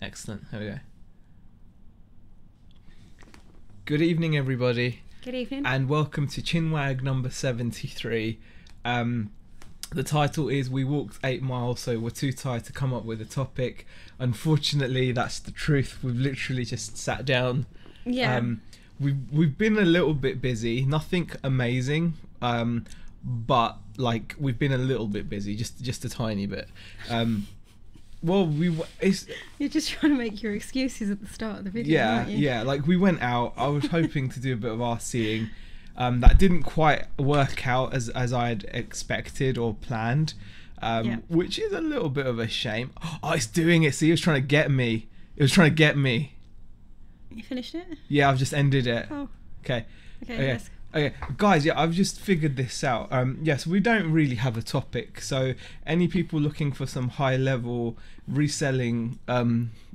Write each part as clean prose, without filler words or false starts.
Excellent. Here we go. Good evening, everybody. Good evening. And welcome to Chinwag number 73. The title is We Walked 8 Miles, so we're too tired to come up with a topic. Unfortunately, that's the truth. We've literally just sat down. Yeah. We've been a little bit busy. Nothing amazing. But like we've been a little bit busy, just a tiny bit. Well, You're just trying to make your excuses at the start of the video, aren't you? Yeah. Like we went out. I was hoping to do a bit of RCing. That didn't quite work out as I'd expected or planned, which is a little bit of a shame. Oh, it's doing it. See, it was trying to get me. You finished it? Yeah, I've just ended it. Oh. Okay. Yes. Okay, guys, I've just figured this out. Yes, we don't really have a topic, so any people looking for some high-level reselling,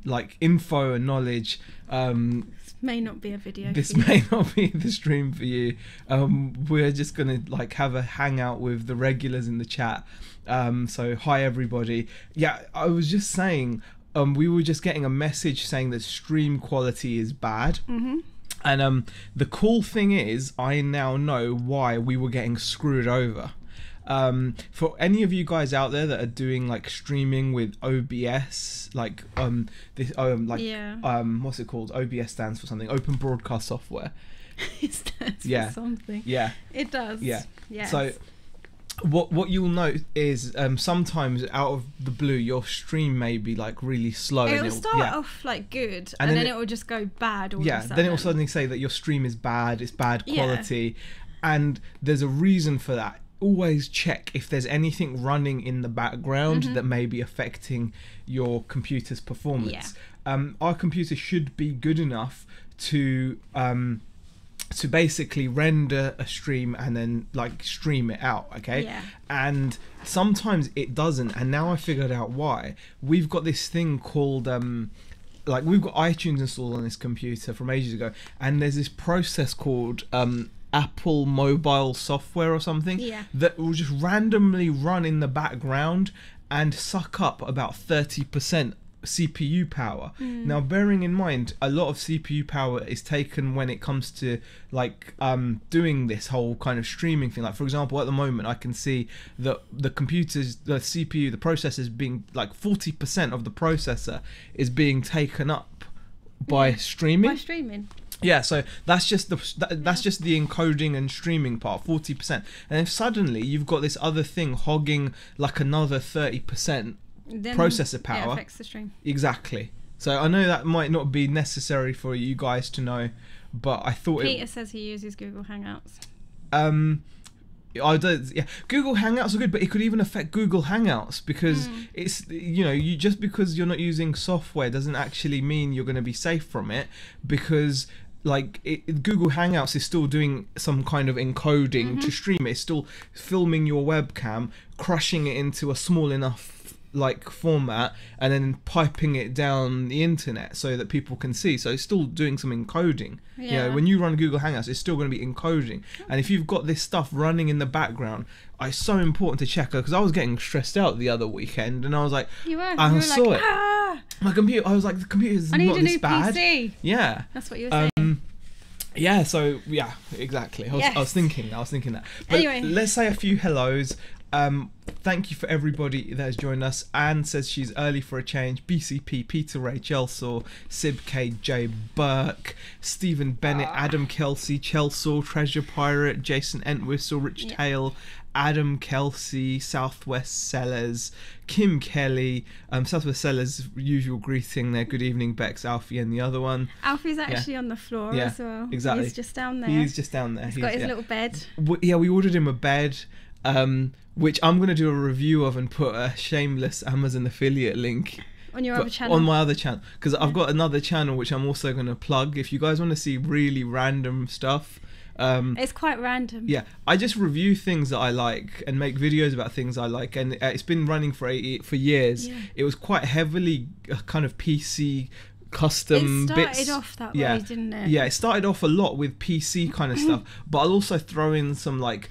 like info and knowledge, This may not be a video. This may not be the stream for you. We're just gonna like have a hangout with the regulars in the chat. So hi everybody. Yeah, I was just saying, we were just getting a message saying that stream quality is bad. Mm-hmm. And the cool thing is, I now know why we were getting screwed over. For any of you guys out there that are doing like streaming with OBS, like what's it called? OBS stands for something. Open Broadcast Software. It stands for something. Yeah. It does. Yeah. Yes. So what you'll note is sometimes out of the blue your stream may be like really slow. It'll start off like good and then it will just go bad all of a sudden. Then it will suddenly say that your stream is bad, it's bad quality, and there's a reason for that. Always check if there's anything running in the background that may be affecting your computer's performance. Our computer should be good enough to basically render a stream and then like stream it out, and sometimes it doesn't, and now I figured out why. We've got this thing called like we've got iTunes installed on this computer from ages ago, and there's this process called Apple mobile software or something that will just randomly run in the background and suck up about 30% CPU power. Now bearing in mind a lot of CPU power is taken when it comes to like doing this whole kind of streaming thing. Like for example, at the moment I can see that the CPU, the processor is being like 40% of the processor is being taken up by streaming. Yeah, so that's just the encoding and streaming part, 40%. And if suddenly you've got this other thing hogging like another 30% processor power, it affects the stream. Exactly. So I know that might not be necessary for you guys to know, but I thought Peter says he uses Google Hangouts. Google Hangouts are good, but it could even affect Google Hangouts because it's you just because you're not using software doesn't actually mean you're going to be safe from it, because like Google Hangouts is still doing some kind of encoding to stream it. It's still filming your webcam, crushing it into a small enough like format, and then piping it down the internet so that people can see. So it's still doing some encoding. When you run Google Hangouts, it's still going to be encoding. And if you've got this stuff running in the background, it's so important to check, because I was getting stressed out the other weekend and I was like, I saw it. My computer, I was like, the computer's not this bad. PC. Yeah, that's what you were saying. Yeah, so yeah, exactly. I was thinking that. But anyway, let's say a few hellos. Thank you for everybody that has joined us. Anne says she's early for a change. BCP, Peter Ray, Chelsea, Sib K, J Burke, Stephen Bennett, Adam Kelsey, Chelsea, Treasure Pirate, Jason Entwistle, Rich Tail, Adam Kelsey, Southwest Sellers, Kim Kelly, Southwest Sellers, usual greeting there. Good evening, Bex, Alfie, and the other one. Alfie's actually on the floor as well. Exactly. He's just down there. He's got his little bed. We ordered him a bed. Which I'm going to do a review of and put a shameless Amazon affiliate link on your other channel. On my other channel, because I've got another channel which I'm also going to plug. If you guys want to see really random stuff, it's quite random. Yeah, I just review things that I like and make videos about things I like, and it's been running for years. It was quite heavily kind of PC custom bits. It started off that way, didn't it? Yeah, it started off a lot with PC kind of stuff, but I'll also throw in some like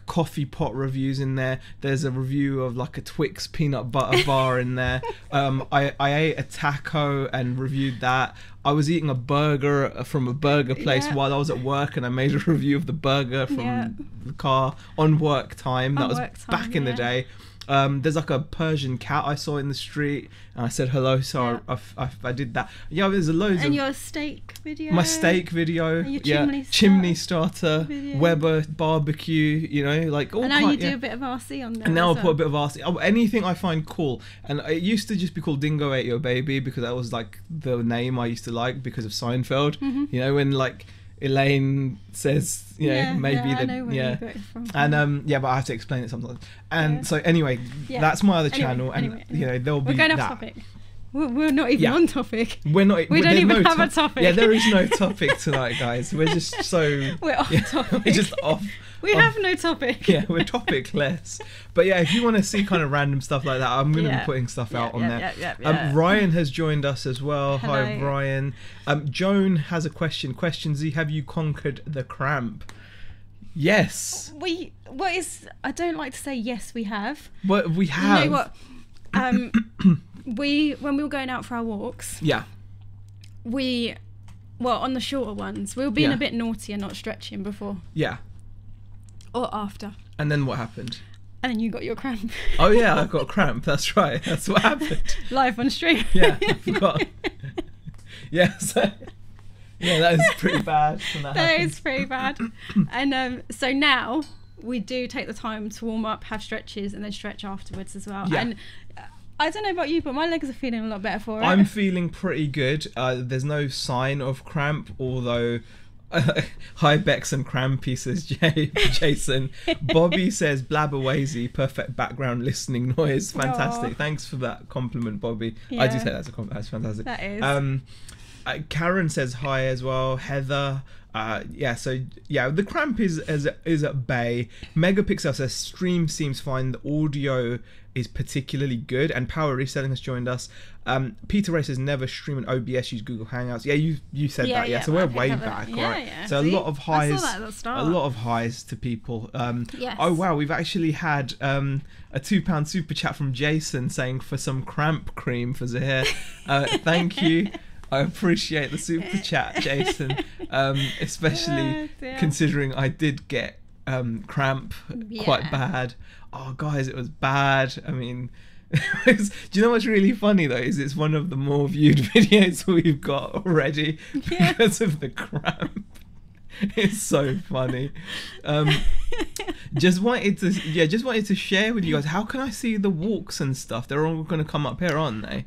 coffee pot reviews in there. There's a review of like a Twix peanut butter bar in there. I ate a taco and reviewed that. I was eating a burger from a burger place while I was at work, and I made a review of the burger from the car on work time. That was back in the day. There's like a Persian cat I saw in the street, and I said hello, so I did that. Yeah, there's loads. And your steak video. My steak video. And your chimney starter video. Weber barbecue. You know, like all. And now you do a bit of RC on there. And now I'll put a bit of RC. Anything I find cool, and it used to just be called Dingo Ate Your Baby because that was like the name I used to like because of Seinfeld. You know, when like Elaine says, maybe I know where you got it from. And but I have to explain it sometimes. And so anyway, that's my other channel, and there'll be we're going off topic. We're not even on topic. We're not. We don't even have a topic. Yeah, there is no topic tonight, guys. We're just so. We're off topic. We're just off. We have no topic. Yeah, we're topicless. But yeah, if you want to see kind of random stuff like that, I'm going to be putting stuff out on there. Ryan has joined us as well. Hello. Hi, Ryan. Joan has a question. Question Z, have you conquered the cramp? Yes. I don't like to say yes, we have. But we have. You know what? When we were going out for our walks. Yeah. On the shorter ones, we were being a bit naughty and not stretching before. Yeah. Or after. And then what happened? And then you got your cramp. Oh yeah, I got a cramp. That's right. That's what happened. Live on stream. Yeah, I forgot. Yeah, so that is pretty bad. That is pretty bad. And so now we do take the time to warm up, have stretches, and then stretch afterwards as well. Yeah. And I don't know about you, but my legs are feeling a lot better for it. I'm feeling pretty good. There's no sign of cramp, although. Hi Bex and Crampy, says Jason. Bobby says blabberwazy, perfect background listening noise. Fantastic. Thanks for that compliment, Bobby. I do say that's a compliment. That's fantastic. That is. Karen says hi as well. Heather. The cramp is at bay. Megapixel says stream seems fine. The audio is particularly good, and Power Reselling has joined us. Peter Ray says never stream an OBS, use Google Hangouts. Yeah, you said that. Yeah, so we're way back, right? Yeah. So a lot of highs. I saw that at the start. A lot of highs to people. Yes. Oh wow, we've actually had a £2 super chat from Jason saying for some cramp cream for Zahir. Thank you. I appreciate the super chat, Jason, especially considering I did get cramp quite bad. Oh, guys, it was bad. I mean, do you know what's really funny, though, is it's one of the more viewed videos we've got already because of the cramp. It's so funny. Just wanted to share with you guys, how can I see the walks and stuff? They're all going to come up here, aren't they?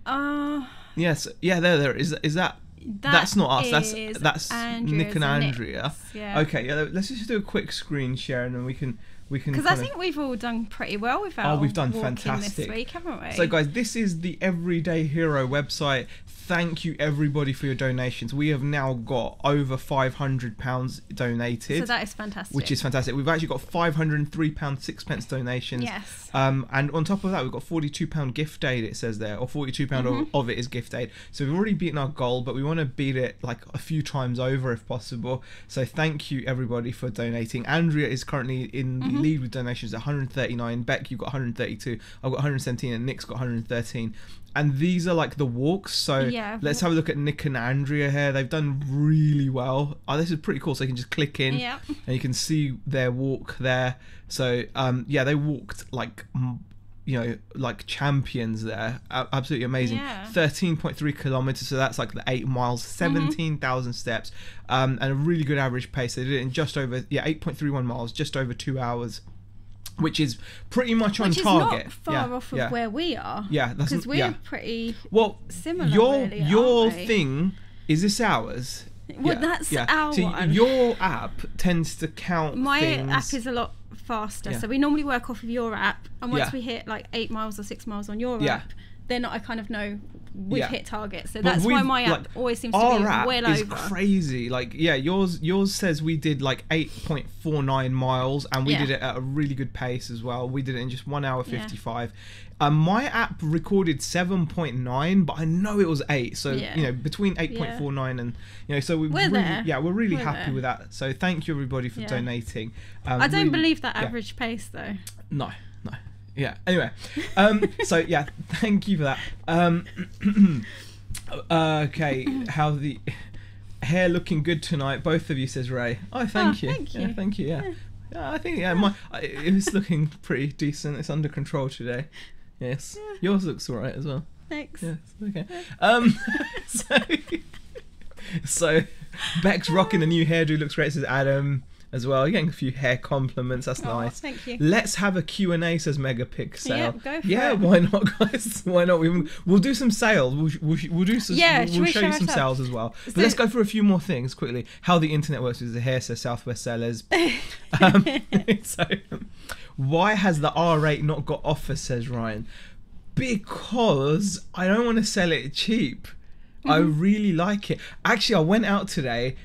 Yes, yeah, there. Is that? That's not us. That's Nick and Andrea. Yeah. Okay, yeah. Let's just do a quick screen share, and then we can. Because I think we've all done pretty well with our we've done walking fantastic this week, haven't we? So, guys, this is the Everyday Hero website. Thank you, everybody, for your donations. We have now got over £500 donated. So that is fantastic. Which is fantastic. We've actually got £503.06 donations. Yes. And on top of that, we've got £42 gift aid, it says there, or £42 of it is gift aid. So we've already beaten our goal, but we want to beat it like a few times over if possible. So thank you, everybody, for donating. Andrea is currently in the lead with donations at 139. Beck, you've got 132. I've got 117, and Nick's got 113. And these are like the walks. So let's have a look at Nick and Andrea here. They've done really well. Oh, this is pretty cool. So you can just click in and you can see their walk there. So they walked like like champions there. Absolutely amazing. 13.3 kilometers. So that's like the 8 miles, 17,000 steps, and a really good average pace. They did it in just over 8.31 miles, just over 2 hours. Which is pretty much on target. Not far off of where we are. Yeah, that's because we're pretty similar. Your thing is this ours. Well, that's our one. Your app tends to count. My things. app is a lot faster, so we normally work off of your app, and once we hit like 8 miles or 6 miles on your app, then I kind of know we've hit target. So that's why my app always seems to be well over. Is crazy. Like, yeah, yours says we did like 8.49 miles, and we did it at a really good pace as well. We did it in just 1 hour 55. My app recorded 7.9, but I know it was 8. So between 8.49 and so we're really happy with that. So thank you everybody for donating. I don't believe that average pace though. No. Yeah. Anyway, so yeah, thank you for that. Okay, how the hair looking good tonight? Both of you, says Ray. Oh, thank you. Thank you. Yeah, thank you. Yeah. I think it was looking pretty decent. It's under control today. Yes. Yours looks alright as well. Thanks. Yes. Okay. So Beck's rocking a new hairdo. Looks great, says Adam. As well, you're getting a few hair compliments. That's nice. Thank you. Let's have a Q&A, says Megapixel. Yeah, go for it. Why not, guys? Why not? We'll do some sales. We'll do some. We'll show you some sales as well. But let's go for a few more things quickly. How the internet works with the hair, says Southwest Sellers. So, why has the R8 not got offers, says Ryan? Because I don't want to sell it cheap. I really like it. Actually, I went out today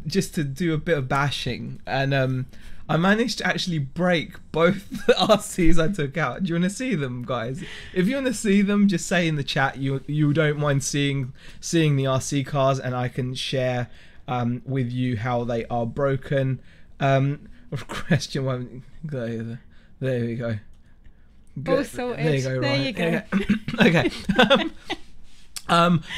just to do a bit of bashing, and I managed to actually break both the RCs I took out. Do you want to see them, guys? If you want to see them, just say in the chat you don't mind seeing the RC cars, and I can share with you how they are broken. Question one. There we go. All sorted. There you go. There you go. Okay.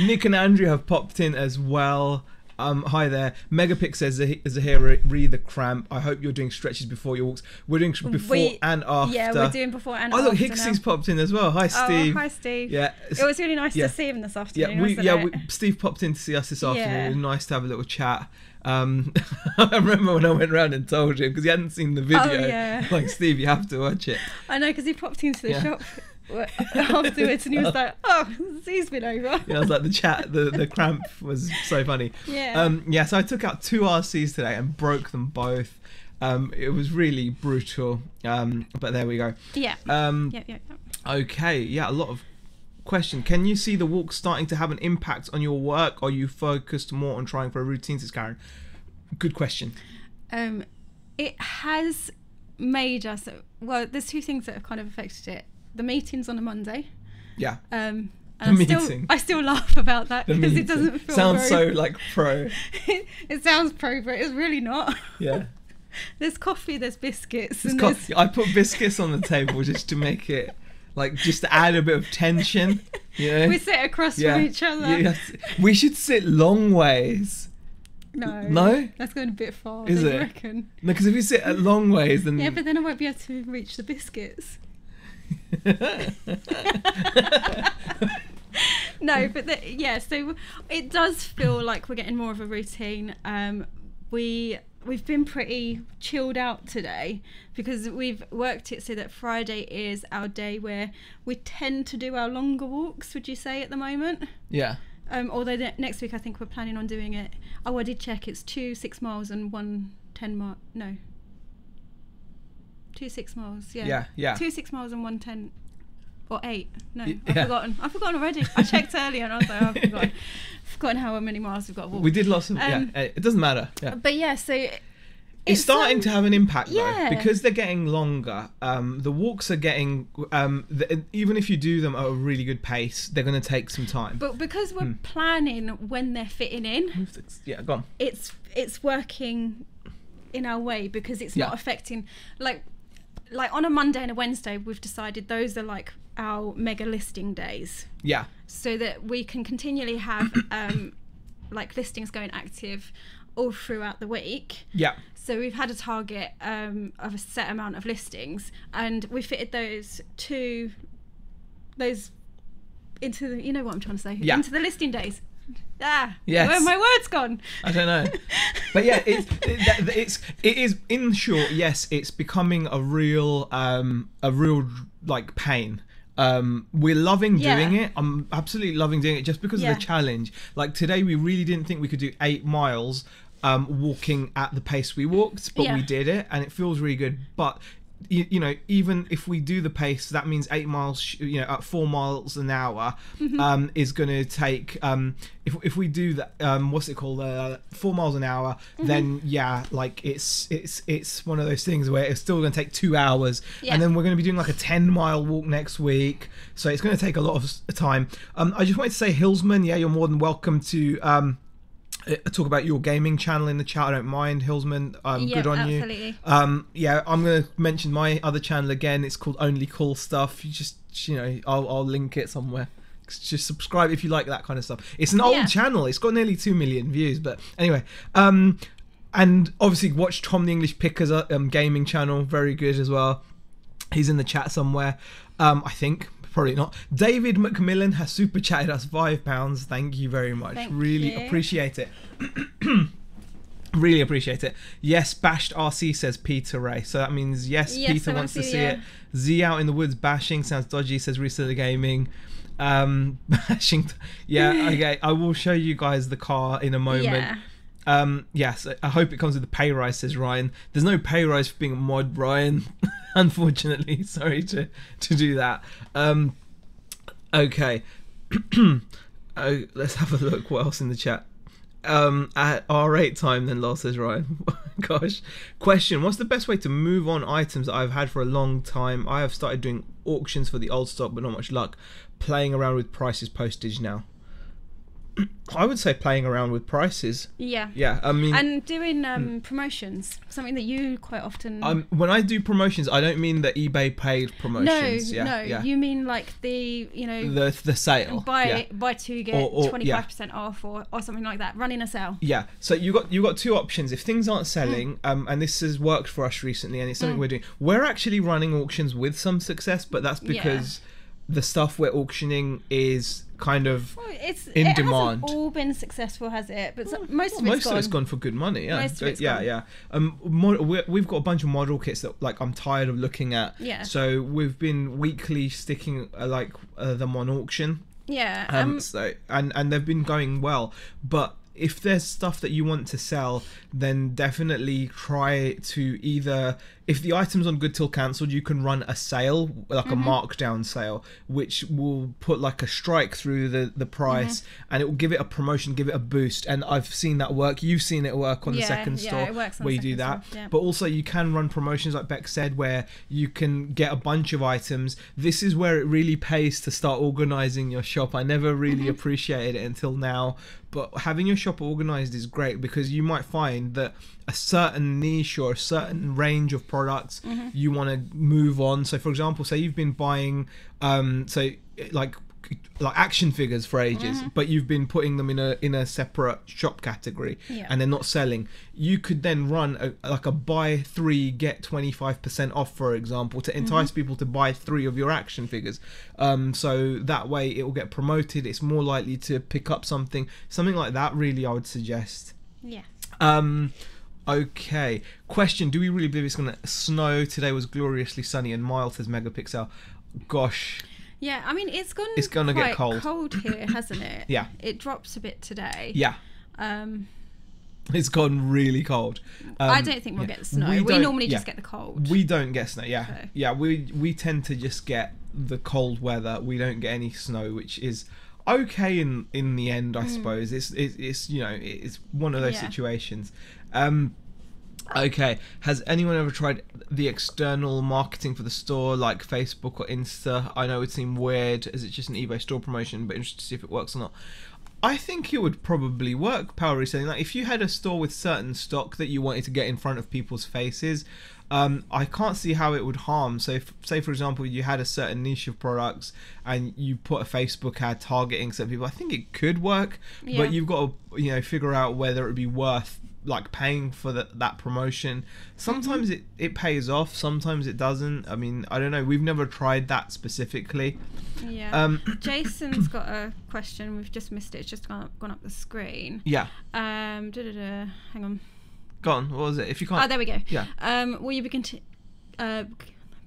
Nick and Andrew have popped in as well. Hi there. Megapix says, Zahira, read the cramp. I hope you're doing stretches before your walks. We're doing before and after. Yeah, we're doing before and after. Oh, look, Hicksy's popped in as well. Hi, Steve. Oh, hi, Steve. Yeah. It was really nice to see him this afternoon, Steve popped in to see us this afternoon. It was nice to have a little chat. I remember when I went round and told him, because he hadn't seen the video. Like, Steve, you have to watch it. I know, because he popped into the shop afterwards, and he was like, "Oh, he's been over." Yeah, I was like, the cramp was so funny. Yeah. So I took out 2 RCs today and broke them both. It was really brutal. But there we go. Yeah. Okay. Yeah, a lot of question. Can you see the walk starting to have an impact on your work? Or are you focused more on trying for a routine, says Karen? Good question. It has made us. Well, there's 2 things that have kind of affected it. The meetings on a Monday. Yeah. And I still laugh about that because it doesn't feel sounds so like pro. It sounds pro, but it's really not. Yeah. There's coffee, there's biscuits. I put biscuits on the table just to make it, like, just to add a bit of tension. Yeah. We sit across from each other. Yeah. We should sit long ways. No? That's going a bit far. Is it? I reckon. No, because if we sit at long ways, then... Yeah, but then I won't be able to reach the biscuits. No, but so it does feel like we're getting more of a routine. We've been pretty chilled out today because we've worked it so that Friday is our day where we tend to do our longer walks, would you say, at the moment? Yeah. Although next week I think we're planning on doing it. Oh, I did check. It's 2 6 miles and 1 10 mile. No. 2 6 miles. Yeah. 2 6 miles and 1 10 or 8. No, I've forgotten already. I checked earlier and I was like, oh, I've forgotten how many miles we've got to walk. We did lots of it doesn't matter. Yeah. But yeah, so it's starting to have an impact though, because they're getting longer. The walks are getting even if you do them at a really good pace, they're going to take some time. But because we're planning when they're fitting in, go on. It's working in our way because it's not affecting like on a Monday and a Wednesday. We've decided those are like our mega listing days. Yeah. So that we can continually have like listings going active all throughout the week. Yeah. So we've had a target of a set amount of listings, and we fitted those into the, you know what I'm trying to say? Yeah. Into the listing days. Yes. Where have my words gone? I don't know. But yeah, it is in short, yes, it's becoming a real like pain. We're loving doing it. I'm absolutely loving doing it just because of the challenge. Like today we really didn't think we could do 8 miles walking at the pace we walked, but we did it and it feels really good. But you know, even if we do the pace, that means 8 miles, you know, at 4 miles an hour, is going to take, if we do that, what's it called, 4 miles an hour, then yeah, like it's one of those things where it's still going to take 2 hours, and then we're going to be doing like a 10-mile walk next week, so it's going to take a lot of time. I just wanted to say, Hillsman, yeah, you're more than welcome to talk about your gaming channel in the chat. I don't mind, Hillsman. Good on absolutely. you. Yeah, I'm gonna mention my other channel again. It's called Only Cool Stuff. You just, you know, I'll link it somewhere. Just subscribe if you like that kind of stuff. It's an old channel. It's got nearly 2 million views. But anyway, and obviously watch Tom the English Picker's gaming channel. Very good as well. He's in the chat somewhere. I think. Probably not. David McMillan has super chatted us £5. Thank you very much. Really appreciate it. Really appreciate it. Yes, Bashed RC says Peter Ray. So that means yes Peter wants to see it. Z out in the woods bashing sounds dodgy, says Reseller Gaming. Bashing. Yeah, okay. I will show you guys the car in a moment. Yes, I hope it comes with the pay rise, says Ryan. There's no pay rise for being a mod, Ryan. Unfortunately, sorry to do that. Okay. Let's have a look what else in the chat. At R8 time then, lol, says Ryan. Gosh. Question, what's the best way to move on items that I've had for a long time? I have started doing auctions for the old stock, but not much luck. Playing around with prices postage now. I would say playing around with prices. Yeah. I mean, and doing promotions, something that you quite often. When I do promotions, I don't mean the eBay paid promotions. No, you mean like the, you know, the sale. Buy two get 25% off or something like that. Running a sale. Yeah. So you got two options. If things aren't selling, and this has worked for us recently, and it's something we're doing. We're actually running auctions with some success, but that's because the stuff we're auctioning is kind of in demand. It hasn't all been successful, has it? But most of it's gone for good money. Yeah, we've got a bunch of model kits that like I'm tired of looking at. Yeah. So we've been weekly sticking them on auction. Yeah. So and they've been going well, but if there's stuff that you want to sell, then definitely try to either, if the item's on good till cancelled, you can run a sale, like a markdown sale, which will put like a strike through the price, and it will give it a promotion, give it a boost. And I've seen that work. You've seen it work on the second store it works on where you do that. But also you can run promotions like Beck said, where you can get a bunch of items. This is where it really pays to start organising your shop. I never really appreciated it until now. But having your shop organised is great, because you might find that a certain niche or a certain range of products you want to move on. So for example, say you've been buying like action figures for ages, but you've been putting them in a separate shop category, and they're not selling. You could then run a buy 3 get 25% off, for example, to entice people to buy 3 of your action figures. So that way it will get promoted. It's more likely to pick up something like that. Really, I would suggest. Okay. Question: do we really believe it's going to snow? Today was gloriously sunny and mild, says Megapixel. Gosh. Yeah, I mean, it's going to get cold here, hasn't it? Yeah. It drops a bit today. Yeah. It's gone really cold. I don't think we'll get the snow. We normally just get the cold. We don't get snow, so. Yeah, we tend to just get the cold weather. We don't get any snow, which is okay in the end, I suppose. It's you know, it's one of those situations. Okay, has anyone ever tried the external marketing for the store, like Facebook or Insta? I know it seemed weird as it's just an eBay store promotion, but interested to see if it works or not. I think it would probably work, power reselling. Like if you had a store with certain stock that you wanted to get in front of people's faces, I can't see how it would harm. So say for example you had a certain niche of products and you put a Facebook ad targeting certain people, I think it could work, but you've got to figure out whether it would be worth like paying for that promotion. Sometimes it pays off, sometimes it doesn't. I mean, I don't know, we've never tried that specifically. Jason's got a question, we've just missed it, it's just gone up the screen. Hang on, go on, what was it? If you can't, there we go. Will you be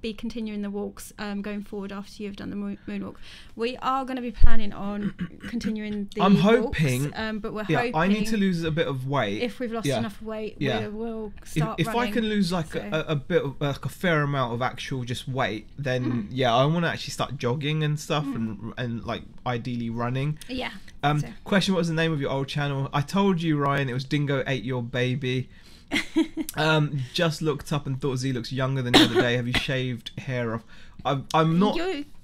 be continuing the walks going forward after you've done the moonwalk. We are going to be planning on continuing the I'm hoping, walks, but we're hoping I need to lose a bit of weight. If we've lost enough weight, we'll start if running. I can lose like a bit of like a fair amount of actual just weight, then I want to actually start jogging and stuff and like ideally running. Yeah. Question: what was the name of your old channel? I told you, Ryan, it was Dingo Ate Your Baby. Just looked up and thought Z looks younger than the other day. Have you shaved hair off? I'm not.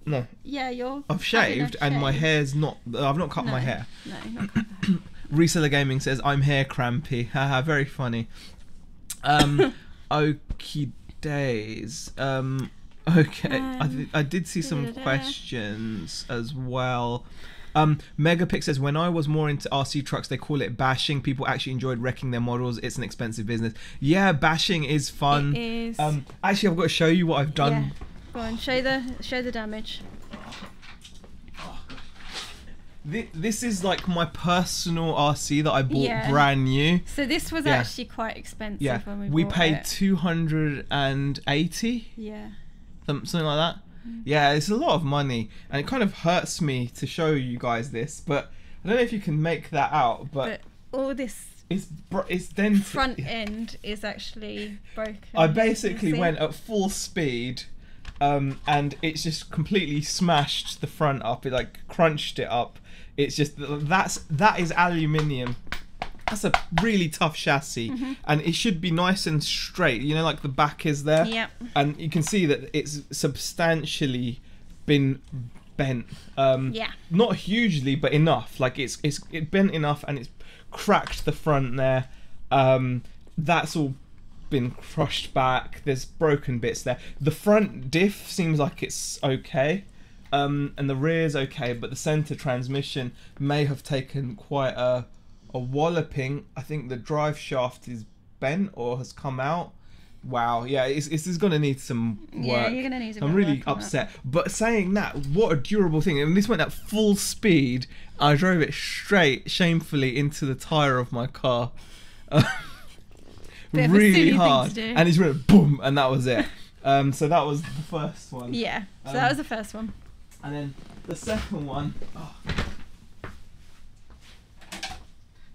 No. Yeah, I've shaved and my hair's not. I've not cut my hair. No, not cut my hair. Reseller Gaming says I'm hair crampy. Haha, very funny. Okie days. Okay, I did see some questions as well. Megapic says, when I was more into RC trucks, they call it bashing. People actually enjoyed wrecking their models. It's an expensive business. Yeah, bashing is fun. It is. Actually, I've got to show you what I've done. Yeah. Go on, show the damage. This is like my personal RC that I bought brand new. So this was actually quite expensive when we bought paid it. 280. Yeah. Something like that. Yeah, it's a lot of money, and it kind of hurts me to show you guys this, but I don't know if you can make that out. But all this it's then front end is actually broken. I basically went at full speed, and it's just completely smashed the front up. It like crunched it up. It's just that is aluminium. That's a really tough chassis, and it should be nice and straight. You know, like the back is there, and you can see that it's substantially been bent. Not hugely, but enough. Like it bent enough, and it's cracked the front there. That's all been crushed back. There's broken bits there. The front diff seems like it's okay, and the rear's okay, but the center transmission may have taken quite a walloping. I think the drive shaft is bent or has come out. Wow, yeah, it's going to need some work. Yeah, you're going to need some I'm really upset. But saying that, what a durable thing. And this went at full speed. I drove it straight, shamefully, into the tyre of my car. Really hard. And it's went boom, and that was it. So that was the first one. Yeah, so that was the first one. And then the second one...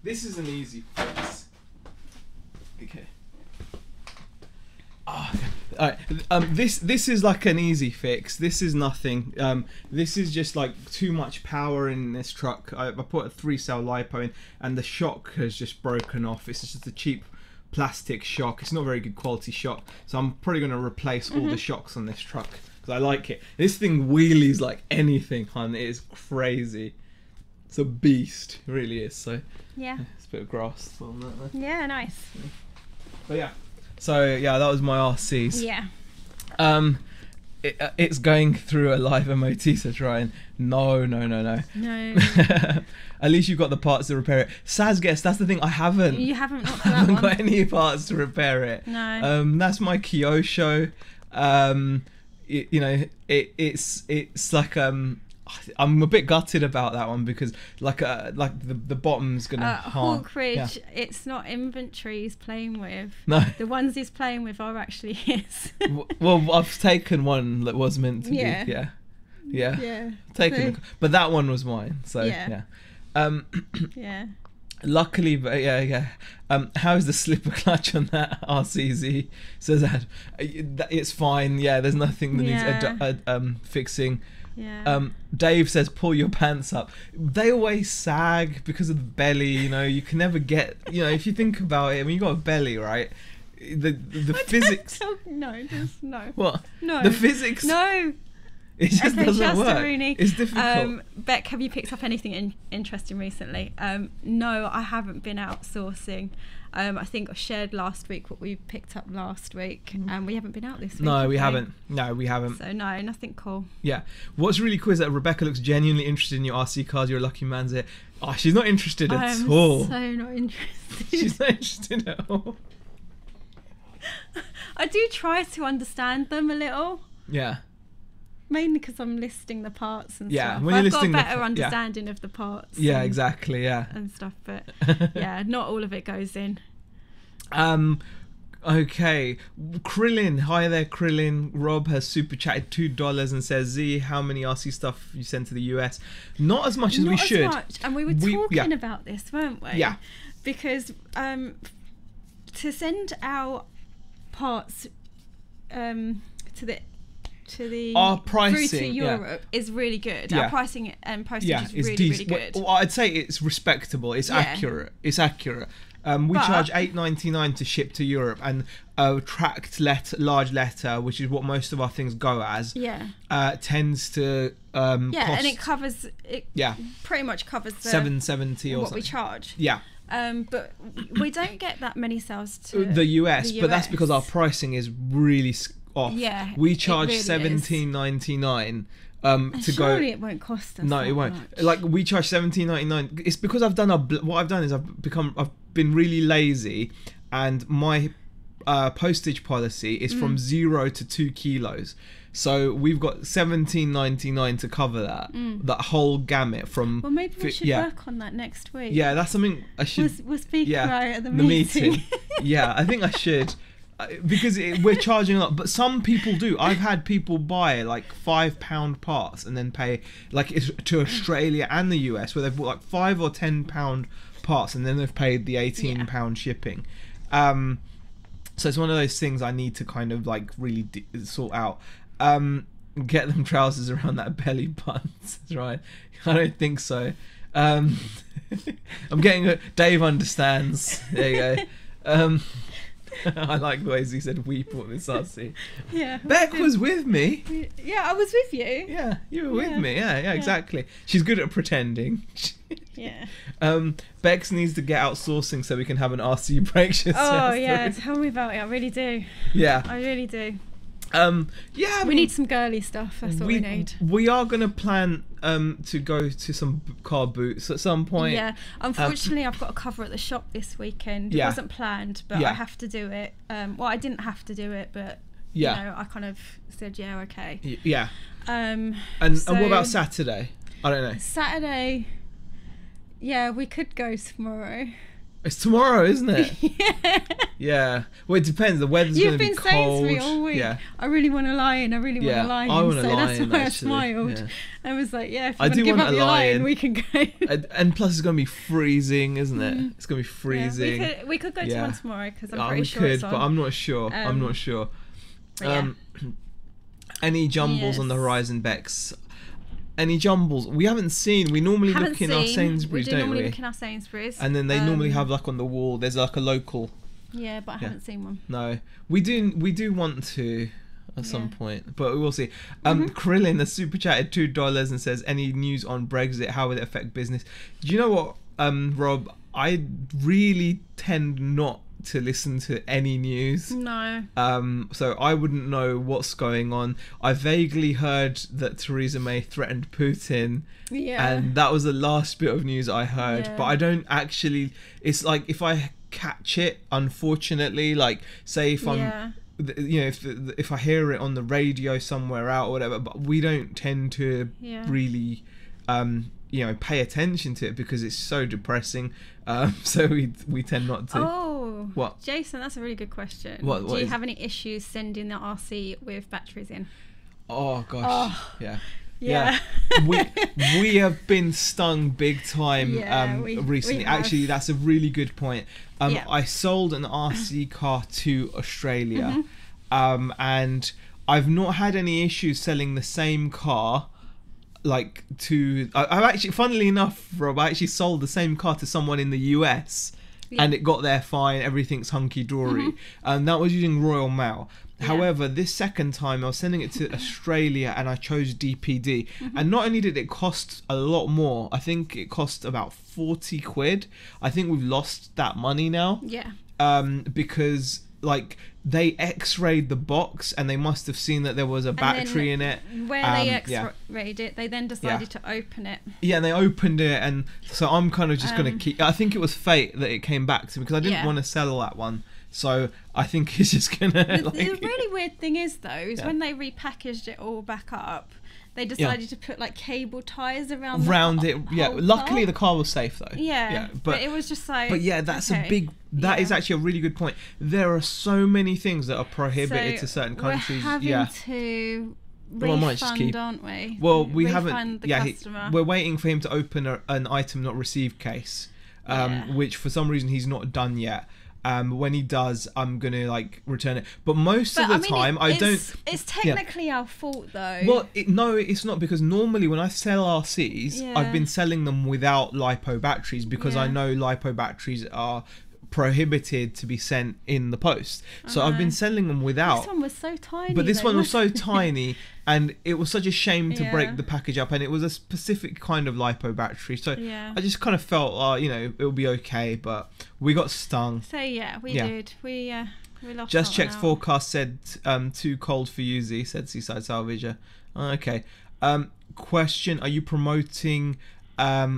This is an easy fix. Okay. Alright. This is like an easy fix. This is nothing. This is just like too much power in this truck. I put a 3-cell lipo in, and the shock has just broken off. It's just a cheap plastic shock. It's not very good quality shock. So I'm probably going to replace all the shocks on this truck because I like it. This thing wheelies like anything, hun. It is crazy. It's a beast. It really is. So yeah, it's a bit of grass on that there. Yeah, nice. But yeah, so yeah, that was my RCs. Yeah. It's going through a live MOT, says Ryan. No. At least you've got the parts to repair it. Sazguess, that's the thing. I haven't. You haven't got that I haven't one. got any parts to repair it. No. That's my Kyosho. It's like I'm a bit gutted about that one because like the bottom's gonna harm. Hawkridge, it's not inventory he's playing with. No, the ones he's playing with are actually his. Well, I've taken one that was meant to be. Yeah. Taken, but that one was mine. So yeah. Yeah. Luckily, but yeah. How's the slipper clutch on that RCZ? Says that it's fine. Yeah, there's nothing that needs fixing. Yeah. Dave says pull your pants up. They always sag because of the belly. You know, you can never get. You know, if you think about it, I mean, you got a belly, right? The physics. No, just no. What? No. The physics. No. It just doesn't work. Rooney. It's difficult. Beck, have you picked up anything interesting recently? No, I haven't been outsourcing. I think I shared last week what we picked up last week, and we haven't been out this week. No, we haven't. So no, nothing cool. Yeah. What's really cool is that Rebecca looks genuinely interested in your RC cars. You're a lucky man. Oh, she's not interested at all. So not interested. She's not interested at all. I do try to understand them a little. Yeah. Mainly because I'm listing the parts and stuff. When I've got a better understanding of the parts. Yeah, exactly. Yeah. And stuff, but yeah, not all of it goes in. Okay, Krillin. Hi there, Krillin. Rob has super chatted $2 and says, Z, how many RC stuff you send to the US? Not as much as we should. Not as much. And we were talking about this, weren't we? Yeah. Because to send our parts to the our pricing through to Europe is really good. Our pricing and postage is really good. Well, I'd say it's respectable. It's accurate. It's accurate. We charge $8.99 to ship to Europe, and tracked large letter, which is what most of our things go as. Tends to cost, and it covers it. Pretty much covers the $7.70 or what something. we charge. But we don't get that many sales to the US, but that's because our pricing is really off. We charge really $17.99 to go. Surely it won't cost us. No, it won't. Much. Like we charge $17.99. It's because I've done what I've done is I've been really lazy, and my postage policy is from 0 to 2 kilos. So we've got $17.99 to cover that whole gamut from. Well, maybe we should work on that next week. Yeah, that's something I should. We'll speak about it at the meeting. Yeah, I think I should. Because we're charging a lot, but some people do. I've had people buy like £5 parts and then pay like to Australia and the US, where they've bought like £5 or £10 parts and then they've paid the £18 shipping. So it's one of those things I need to kind of like really sort out. Get them trousers around that belly button. That's right. I don't think so. I'm getting Dave understands. There you go. I like the ways he said we bought this RC. Yeah. Beck was with me. Yeah, I was with you. Yeah, you were with me. Yeah, exactly. She's good at pretending. Yeah. Bex needs to get outsourcing so we can have an RC break. Oh yeah, tell me about it. I really do. Yeah. I really do. We need some girly stuff. That's what we need. We are going to plan to go to some car boots at some point. Yeah, unfortunately I've got a cover at the shop this weekend. It wasn't planned, but I have to do it. Well, I didn't have to do it, but you know, I kind of said okay. Yeah. And what about Saturday? I don't know. Saturday, yeah, we could go tomorrow. It's tomorrow, isn't it? Yeah. Yeah. Well, it depends. The weather's going to be cold. You've been saying to me all week, I really want to lie in. I really want to lie in. I want to lie in. So that's why I smiled. Yeah. I was like, if you want to give up your lie-in, we can go. And plus, it's going to be freezing, isn't it? It's going to be freezing. Yeah, we could go to one tomorrow because I'm pretty sure it's on. But I'm not sure. I'm not sure. Any jumbles on the horizon, Bex? Any jumbles? We haven't seen. We normally look in our Sainsbury's, don't we? normally look in our Sainsbury's. And then they normally have like on the wall. There's like a local. Yeah, but I haven't seen one. No, we do want to at some point, but we'll see. Krillin has super chatted $2 and says, "Any news on Brexit? How will it affect business?" Do you know what, Rob? I really tend not to listen to any news. No. So I wouldn't know what's going on. I vaguely heard that Theresa May threatened Putin. Yeah. And that was the last bit of news I heard. Yeah. But I don't actually. It's like if I catch it, unfortunately, like say if I'm, you know, if I hear it on the radio somewhere out or whatever. But we don't tend to really. You know, pay attention to it because it's so depressing. So we tend not to. Oh, what, Jason? That's a really good question. What do you have any issues sending the RC with batteries in? Oh gosh, yeah. we have been stung big time recently. We actually, that's a really good point. I sold an RC car to Australia, and I've not had any issues selling the same car. Like I've actually, funnily enough, Rob, I actually sold the same car to someone in the US, and it got there fine. Everything's hunky dory, and that was using Royal Mail. However, this second time I was sending it to Australia, and I chose DPD, and not only did it cost a lot more, I think it cost about 40 quid. I think we've lost that money now. Yeah. Because like they x-rayed the box and they must have seen that there was a battery in it. Where they x-rayed it, they then decided to open it. Yeah, and they opened it, and so I'm kind of just going to keep. I think it was fate that it came back to me because I didn't want to sell that one. So I think it's just gonna. The really weird thing is though, is when they repackaged it all back up, they decided to put like cable ties around it. Yeah, luckily the car was safe though. Yeah, but it was just like. But yeah, that's a big. That is actually a really good point. There are so many things that are prohibited to certain countries. We're having to refund, aren't we? Well, we haven't. Refund the customer. We're waiting for him to open an item not received case, which for some reason he's not done yet. When he does, I'm gonna like return it. But most of the time, I don't. It's technically our fault, though. Well, no, it's not, because normally when I sell RCs, I've been selling them without LiPo batteries because I know LiPo batteries are prohibited to be sent in the post. So I've been selling them without. This one was so tiny. But this one was so tiny, and it was such a shame to break the package up, and it was a specific kind of LiPo battery. So I just kind of felt, it'll be okay, but we got stung. So we did. We lost. Just checked forecast said too cold for Uzi, said Seaside Salvager. Okay. Question: are you promoting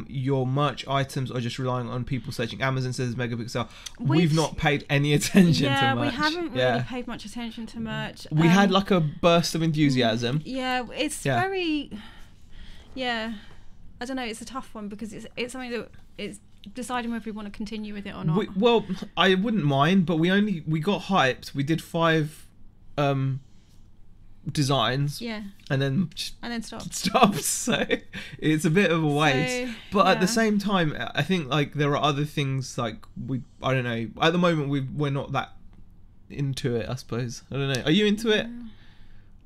your merch items or just relying on people searching? Amazon says megapixel. We've not paid any attention to merch. We haven't really paid much attention to merch. We had like a burst of enthusiasm. It's very I don't know, it's a tough one because it's something that it's deciding whether we want to continue with it or not. Well, I wouldn't mind, but we got hyped. We did 5 designs and then stopped. So it's a bit of a waste, but at the same time I think like there are other things like I don't know, at the moment we're not that into it, I suppose. I don't know, are you into it?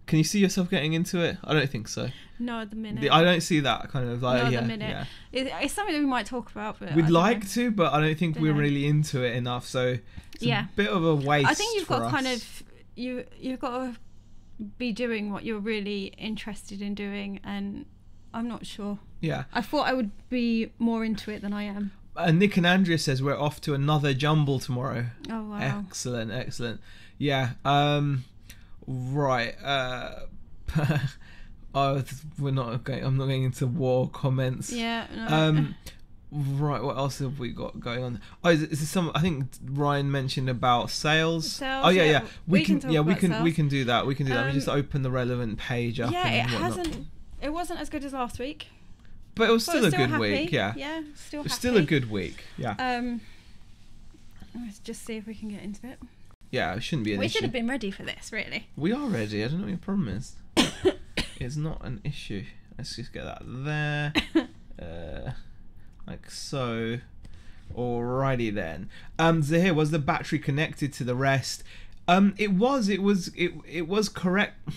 Can you see yourself getting into it? I don't think so. No, at the minute I don't see that kind of like. Not at the minute. It's something that we might talk about, but we'd like to, but I don't think we're really into it enough, so it's a bit of a waste. I think you've got to kind of you've got to be doing what you're really interested in doing, and I'm not sure. I thought I would be more into it than I am. Nick and Andrea says we're off to another jumble tomorrow. Oh wow, excellent. Right. We're not going. I'm not going into war comments. Right, what else have we got going on? Is this some? I think Ryan mentioned about sales. We can do that. We can do that. Let me just open the relevant page up. It wasn't as good as last week, but it was still a good week. Still a good week. Let's just see if we can get into it. Yeah, it shouldn't be an issue. We should have been ready for this, really. We are ready. I don't know what your problem is. It's not an issue. Let's just get that there. Like so. Alrighty then. So here, was the battery connected to the rest? It was correct.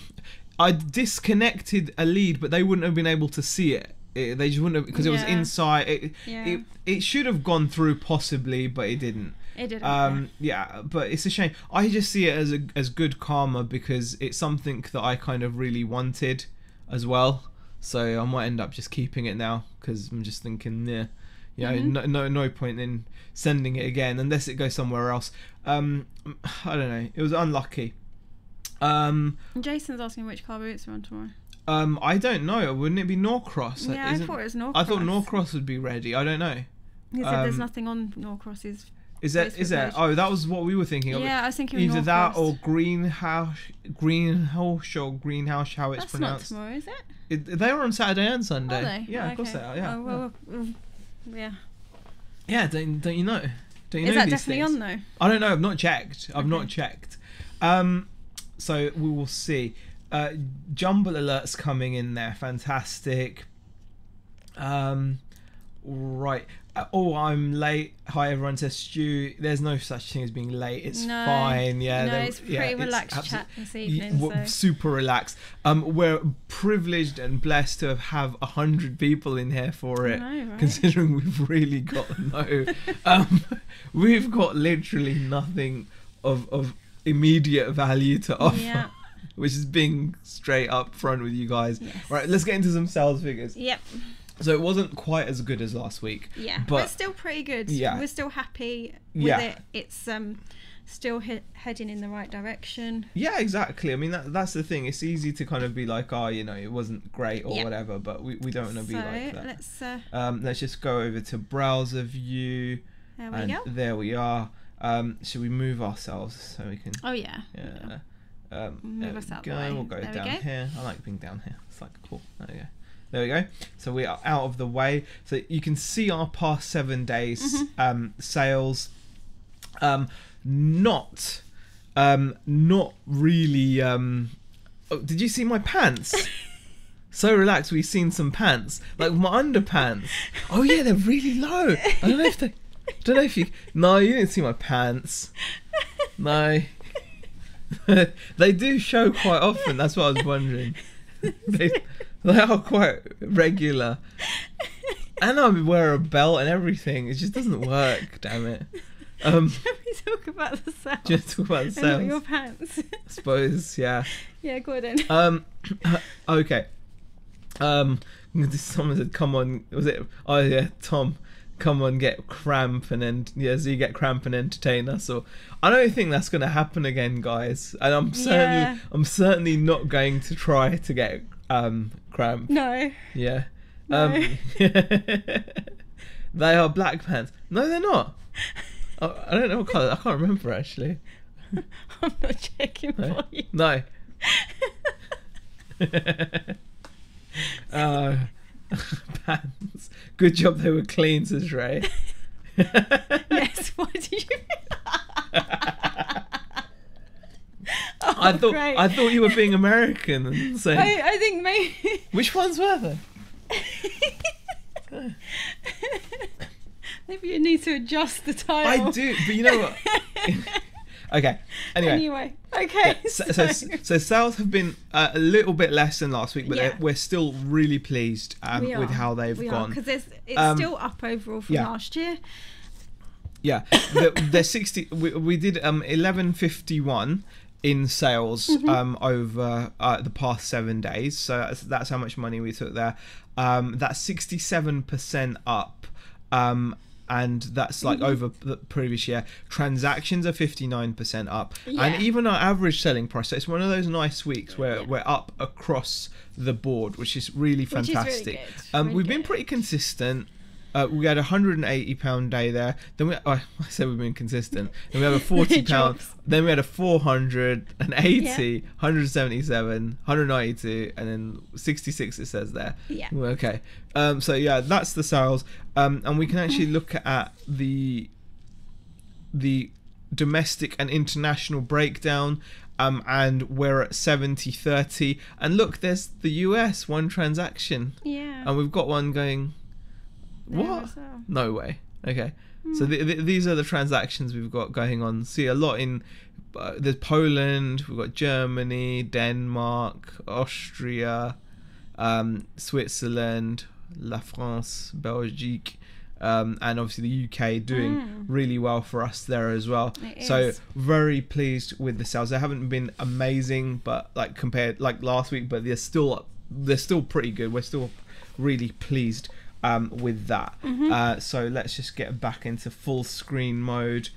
I disconnected a lead, but they wouldn't have been able to see it. They just wouldn't have, because it was inside. It should have gone through possibly, but it didn't. It didn't. But it's a shame. I just see it as good karma because it's something that I kind of really wanted as well. So I might end up just keeping it now because I'm just thinking, no point in sending it again unless it goes somewhere else. I don't know. It was unlucky. Jason's asking which car boots are on tomorrow. I don't know. Wouldn't it be Norcross? Yeah, I thought it was Norcross. I thought Norcross would be ready. I don't know. He said there's nothing on Norcross's. Is there? Oh, that was what we were thinking of. Yeah, I was thinking either Norcross. That or Greenhouse, how it's pronounced. That's not tomorrow, is it? They were on Saturday and Sunday. Are they? Yeah, of course they are. Yeah. Oh, well, yeah. Yeah, don't you know? Don't you know is that these definitely things? on though? I don't know. I've not checked. So we will see. Jumble alerts coming in there. Fantastic. Right. I'm late. Hi everyone, says Stu. There's no such thing as being late. It's fine. It's pretty relaxed chat this evening. Super relaxed. We're privileged and blessed to have 100 people in here for it. I know, right? Considering we've really got we've got literally nothing of immediate value to offer. Yeah. Which is being straight up front with you guys. Yes. Right, let's get into some sales figures. Yep. So it wasn't quite as good as last week. Yeah, but it's still pretty good. Yeah. We're still happy with it. It's still heading in the right direction. Yeah, exactly. I mean, that's the thing. It's easy to kind of be like, it wasn't great or whatever, but we don't want to be like that. Let's just go over to browser view. There we go. There we are. Should we move ourselves so we can... Oh, yeah. Move us out the go. way. We'll go There down we go. here. I like being down here. It's like cool. There we go. There we go. So we are out of the way. So you can see our past 7 days sales. Not really. Oh, did you see my pants? So relaxed. We've seen some pants, like my underpants. Oh yeah, they're really low. I don't know if you. No, you didn't see my pants. No. They do show quite often. That's what I was wondering. They are quite regular. And I wear a belt and everything. It just doesn't work. Damn it. Shall we talk about the sales? Just talk about the sales. And not your pants. I suppose, yeah. Yeah, go on. Okay. Someone said, "Come on." Was it? Oh yeah, Tom. Come on, get cramp and then Z get cramp and entertain us. Or I don't think that's going to happen again, guys. And I'm certainly not going to try to get cramp. No. Yeah. No. They are black pants. No, they're not. I don't know what colour. I can't remember actually. I'm not checking for you. No. Pants. Good job they were clean, says Ray. Yes, what do you I thought you were being American and saying I think maybe which ones were they? Maybe you need to adjust the title. I do, but you know what? Okay. Anyway. Okay. Yeah, so sales have been a little bit less than last week, but we're still really pleased with how they've gone. Because it's still up overall from last year. Yeah, they're 60. We did 1151 in sales over the past 7 days. So that's how much money we took there. That's 67% up. And that's like over the previous year. Transactions are 59% up, and even our average selling price. So it's one of those nice weeks where we're up across the board, which is really fantastic. Which is really good. We've been pretty consistent. We had a £180 day there. Then I said we've been consistent. Then we have a £40. Then we had a 480, 177, 192, and then 66. It says there. Yeah. Okay. So yeah, that's the sales. And we can actually look at the domestic and international breakdown. And we're at 70-30. And look, there's the US, one transaction. Yeah. And we've got one going. What? No way. Okay. So these are the transactions we've got going on. See a lot in there's Poland, we've got Germany, Denmark, Austria, Switzerland, La France, Belgique, and obviously the UK doing really well for us there as well. So very pleased with the sales. They haven't been amazing, but like compared like last week, but they're still pretty good. We're still really pleased with that. So let's just get back into full screen mode.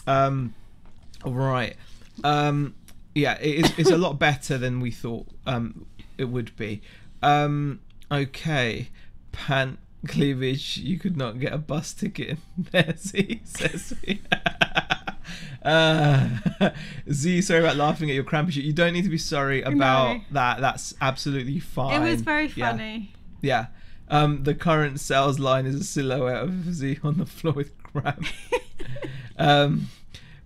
Right. Yeah, it's a lot better than we thought it would be. Okay. Pant cleavage, you could not get a bus ticket in there, Z says. Z, sorry about laughing at your crampy shit. You don't need to be sorry about that. That's absolutely fine. It was very funny. Yeah. The current sales line is a silhouette of Z on the floor with cramp.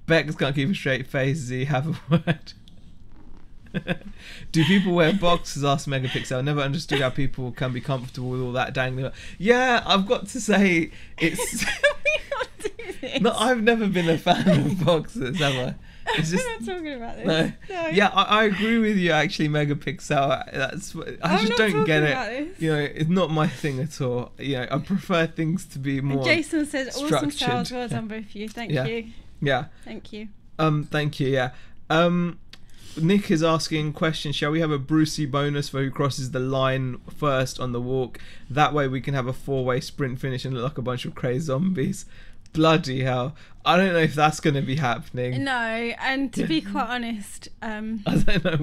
Bex can't keep a straight face. Z, have a word. Do people wear boxers? Asked Megapixel. Never understood how people can be comfortable with all that dangling. Yeah, I've got to say it's. No, I've never been a fan of boxers, have I? It's just, I'm not talking about this. No. Yeah, I agree with you actually, Megapixel. I just don't get it. You know, it's not my thing at all. You know, I prefer things to be more. And Jason says, "Awesome structured." sales, well done both of you. Thank you. Yeah. Thank you. Thank you. Yeah. Nick is asking question, shall we have a Brucey bonus for who crosses the line first on the walk? That way we can have a 4-way sprint finish and look like a bunch of crazy zombies. Bloody hell. I don't know if that's going to be happening. No, and to be quite honest... I don't know,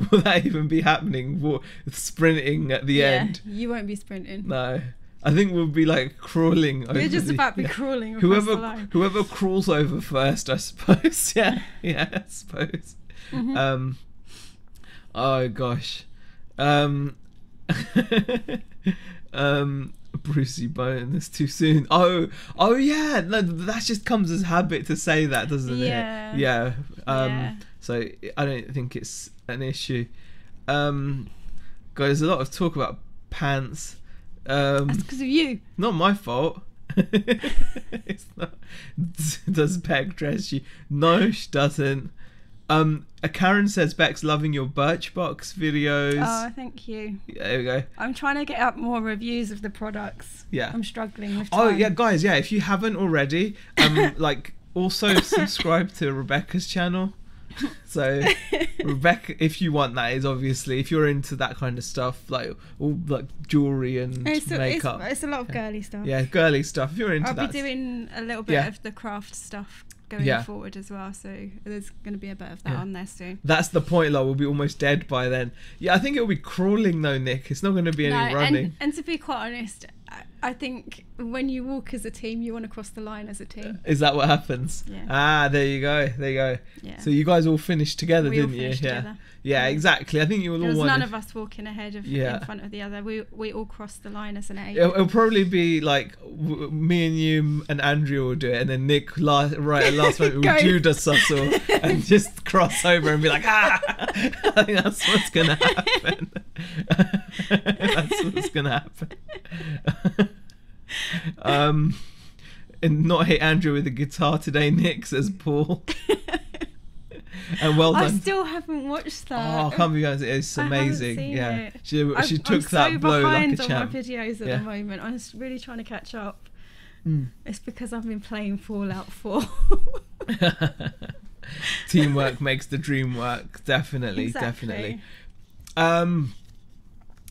will that even be happening? Sprinting at the end? Yeah, you won't be sprinting. No. I think we'll be like crawling over. You're just about to be crawling across the line. Whoever crawls over first, I suppose. Yeah, I suppose. Mm-hmm. Oh gosh. Brucey Bone, that's too soon. Oh yeah, no, that just comes as habit to say that, doesn't it? Yeah. So I don't think it's an issue. God, there's a lot of talk about pants. That's because of you. Not my fault. It's not. Does Beck dress you? No, she doesn't. Karen says Beck's loving your Birchbox videos. Oh, thank you. There we go. I'm trying to get up more reviews of the products. Yeah. I'm struggling with time. Oh yeah, guys. Yeah, if you haven't already, like also subscribe to Rebecca's channel. So Rebecca, if you want that, is obviously if you're into that kind of stuff, like all like jewelry and makeup. It's a lot of girly stuff. Yeah, girly stuff. If you're into that, I'll be doing a little bit of the craft stuff going forward as well, so there's going to be a bit of that on there soon. That's the point, like we'll be almost dead by then. Yeah, I think it'll be crawling though, Nick. It's not going to be any running. And to be quite honest, I think when you walk as a team, you want to cross the line as a team. Is that what happens? Yeah. There you go. Yeah. So you guys all finished together, didn't you? Together. Yeah, exactly. I think you will all. There was none of us walking ahead of in front of the other. We all crossed the line as an A. It'll probably be like me and you and Andrew will do it, and then Nick at last moment will Judas Hustle and just cross over and be like, I think that's what's gonna happen. That's what's gonna happen. And not hit Andrew with a guitar today, Nick, says Paul. And well done. I still haven't watched that. Oh, I can't believe it. It's amazing. It. She took that blow like a champ. I'm so behind on my videos at the moment. I'm just really trying to catch up. It's because I've been playing Fallout 4. Teamwork makes the dream work. Definitely.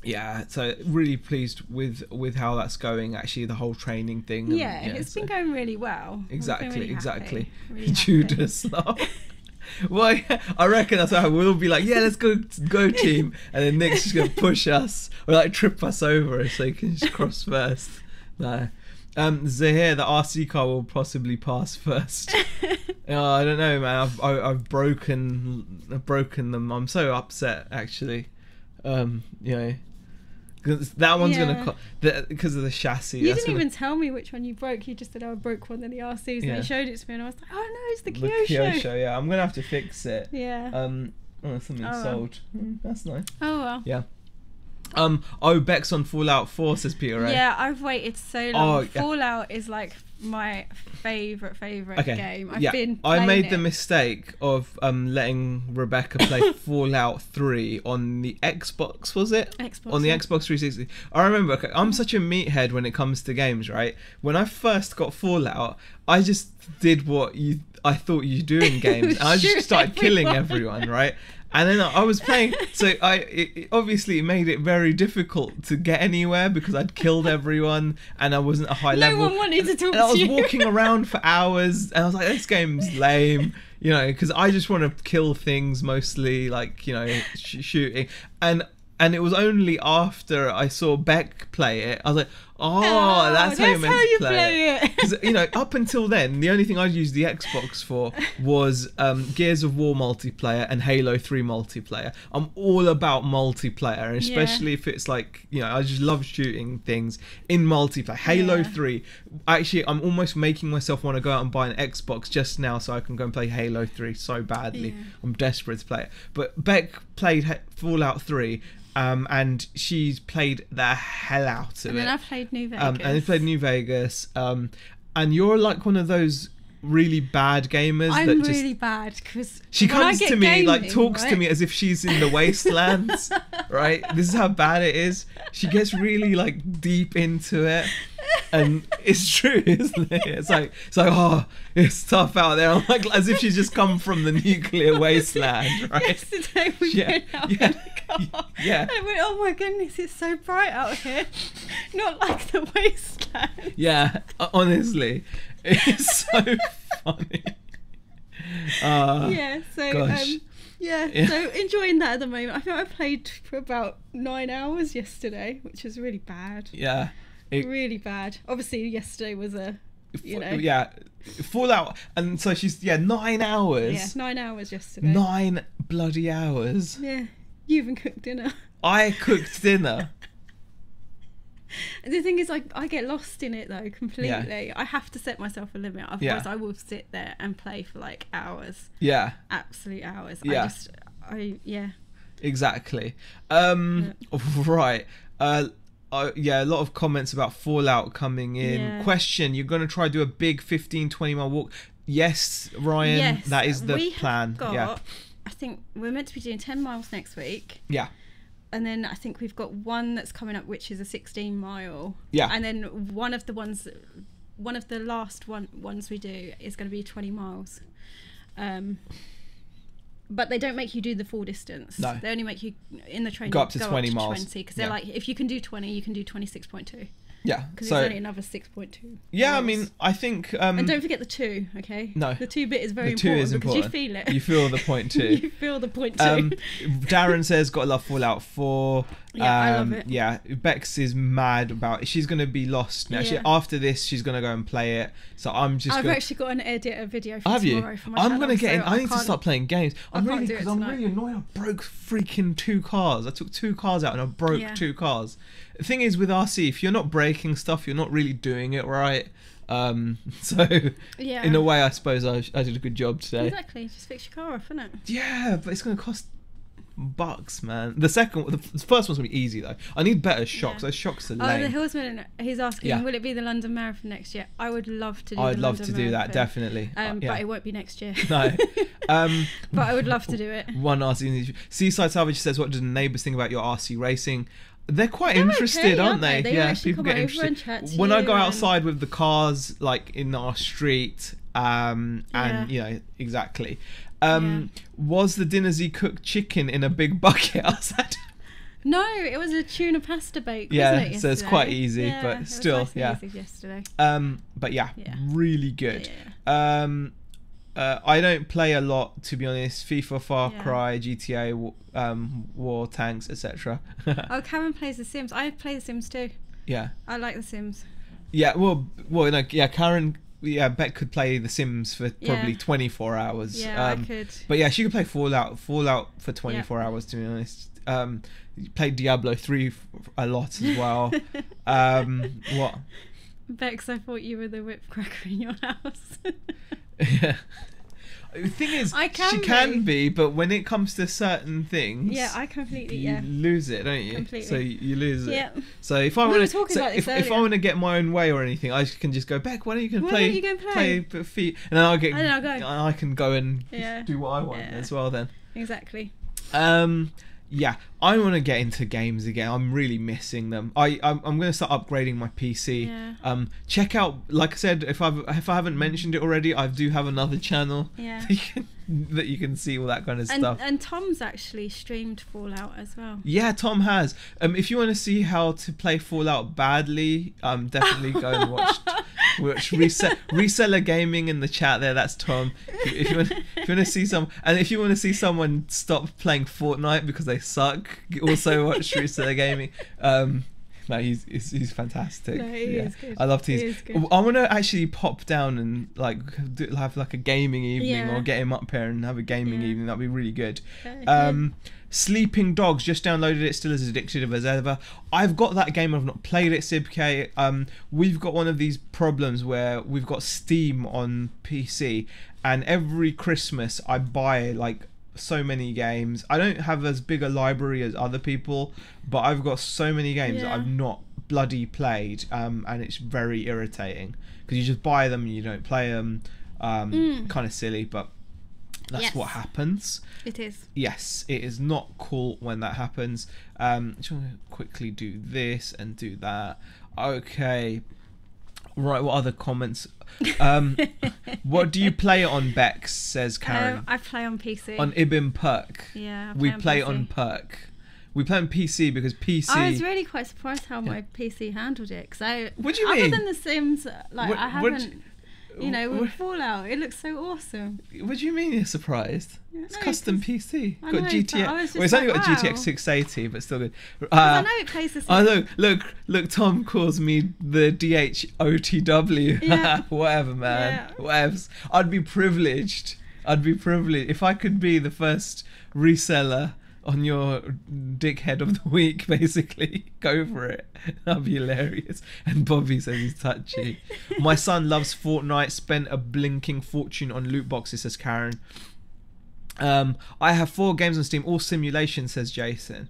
Yeah, so really pleased with how that's going. Actually, the whole training thing. It's been going really well. Exactly. Really Judas laugh. Well, I reckon that's how we'll be like, let's go team, and then Nick's just gonna push us or like trip us over so he can just cross first. No. Zahir, the RC car will possibly pass first. I don't know, man. I've broken them. I'm so upset actually. Cause that one's gonna because of the chassis. You didn't even tell me which one you broke. You just said I broke one of the RCs, and you showed it to me, and I was like, oh no, it's the Kyosho. Yeah, I'm gonna have to fix it. Yeah. Something sold. That's nice. Oh well. Yeah. Beck's on Fallout 4, says Peter Ray. Yeah, I've waited so long. Fallout is like my favourite game. I made the mistake of letting Rebecca play Fallout 3 on the Xbox, was it? On the Xbox 360. I remember, I'm such a meathead when it comes to games, right? When I first got Fallout, I just did what I thought you do in games. I just started killing everyone, right? And then I was playing, so it obviously made it very difficult to get anywhere because I'd killed everyone and I wasn't a high level. No one wanted to talk to you. I was walking around for hours and I was like, this game's lame, because I just want to kill things mostly, like, shooting. And it was only after I saw Beck play it, I was like, that's how you're meant to play it. Because, up until then, the only thing I'd used the Xbox for was Gears of War multiplayer and Halo 3 multiplayer. I'm all about multiplayer, especially if it's like, I just love shooting things in multiplayer. Halo 3, actually, I'm almost making myself want to go out and buy an Xbox just now so I can go and play Halo 3 so badly. I'm desperate to play it. But Beck played Fallout 3. And she's played the hell out of it. And then I've played New Vegas. And you played New Vegas. And you're like one of those really bad gamers. I'm really bad because she comes to me, talks to me as if she's in the wastelands, right? This is how bad it is. She gets really deep into it. And it's true, isn't it? It's like, it's tough out there. I'm like, as if she's just come from the nuclear wasteland, right? Yesterday we went out in the car. Yeah. I went, oh my goodness, it's so bright out here. Not like the wasteland. Yeah, honestly, it's so funny. So enjoying that at the moment. I think I played for about 9 hours yesterday, which was really bad. Yeah. Really bad. Obviously, yesterday was a you know. Yeah, Fallout, and so she's 9 hours. Yeah, 9 hours yesterday. 9 bloody hours. Yeah, you even cooked dinner. I cooked dinner. The thing is, I get lost in it though completely. I have to set myself a limit, otherwise I will sit there and play for like hours. Yeah, absolute hours. Yeah, exactly. Right. A lot of comments about Fallout coming in. Yeah. Question: you're going to try to do a big 15-20 mile walk? Yes, Ryan. Yes, that is the plan. I think we're meant to be doing 10 miles next week. Yeah. And then I think we've got one that's coming up, which is a 16 mile. Yeah. And then one of the last ones we do is going to be 20 miles. But they don't make you do the full distance. No. They only make you, in the training, go up to 20 miles. Because they're like, if you can do 20, you can do 26.2. Yeah. Because it's only another 6.2. Yeah, miles. I mean, I think... and don't forget the 2, okay? No. The 2 bit is very important. The 2 is important. Because you feel it. You feel the point 2. You feel the point 2. Darren says, gotta love Fallout 4. Yeah, I love it. Yeah, Bex is mad about it. She's going to be lost now. Yeah. After this, she's going to go and play it. So I'm just I've actually got an edit a video for Have tomorrow you? for my I'm going to get in. so I need to start playing games. I'm really annoyed. I broke freaking 2 cars. I took 2 cars out and I broke 2 cars. The thing is with RC, if you're not breaking stuff, you're not really doing it right. So in a way, I suppose I did a good job today. Exactly, just fix your car off, isn't it? Yeah, but it's going to cost bucks, man. The first one's gonna be easy though. I need better shocks. Those shocks are lame. The Hillsman, he's asking, will it be the London Marathon next year? I would love to do I'd love to do that, definitely. But it won't be next year. No. But I would love to do it. One RC. Seaside Salvage says, what do the neighbours think about your RC racing? They're quite interested, aren't they? Yeah, people get interested. When I go outside with the cars, like in our street, and you know, exactly. Was the dinnersy cooked chicken in a big bucket outside? No, it was a tuna pasta bake. Yeah, wasn't it, so it's quite easy, but still, nice and easy yesterday. But really good. Yeah. I don't play a lot, to be honest. FIFA, Far Cry, GTA, War, Tanks, etc. Oh, Karen plays The Sims. I play The Sims too. Yeah. I like The Sims. Yeah, Karen. Yeah, Beck could play The Sims for probably 24 hours. Yeah, I could. But yeah, she could play Fallout for 24 hours, to be honest. Played Diablo 3 a lot as well. What? Bex, I thought you were the whip cracker in your house. Yeah. The thing is, she can be, but when it comes to certain things, I completely you lose it, don't you? Completely. So you lose it. Yeah. So if I want to, if I want to get my own way or anything, I can just go, Beck, why don't you play feet, and then I can go and do what I want as well. Then exactly. Yeah, I want to get into games again. I'm really missing them. I'm going to start upgrading my PC. Yeah. Check out, like I said, if I haven't mentioned it already, I do have another channel. Yeah. that you can see all that kind of stuff. And Tom's actually streamed Fallout as well. Yeah, Tom has. If you want to see how to play Fallout badly, definitely go and watch Reseller Gaming in the chat there. That's Tom. If you want to see if you want to see someone stop playing Fortnite because they suck, also watch Reseller Gaming. No, he's fantastic. No, he is good. I love to. I want to actually pop down and have like a gaming evening, or get him up here and have a gaming evening. That'd be really good. Sleeping Dogs, just downloaded it, still as addictive as ever. I've got that game, I've not played it, Sibk. We've got one of these problems where we've got Steam on PC, and every Christmas I buy so many games. I don't have as big a library as other people, but I've got so many games that I've not bloody played, and it's very irritating because you just buy them and you don't play them. Kind of silly, but that's what happens. It is. Yes, it is not cool when that happens. Just want to quickly do this and do that. Okay. Right, what other comments? What do you play on, Bex? Says Karen. I play on PC. On Ibn Perk. Yeah, we play on Perk. We play on PC because PC... I was really quite surprised how my PC handled it. What do you mean? Other than The Sims, I haven't... you know, with Fallout. It looks so awesome. What do you mean you're surprised? It's custom PC. I Got know, GTX. Well, it's only got GTX 680, but still good. I know it plays the same. Look. Tom calls me the DHOTW. Yeah. Whatever, man. Yeah. Whatever. I'd be privileged if I could be the first reseller on your dickhead of the week, basically. Go for it. That'd be hilarious. And Bobby says he's touchy. My son loves Fortnite. Spent a blinking fortune on loot boxes, says Karen. I have 4 games on Steam, all simulation, says Jason.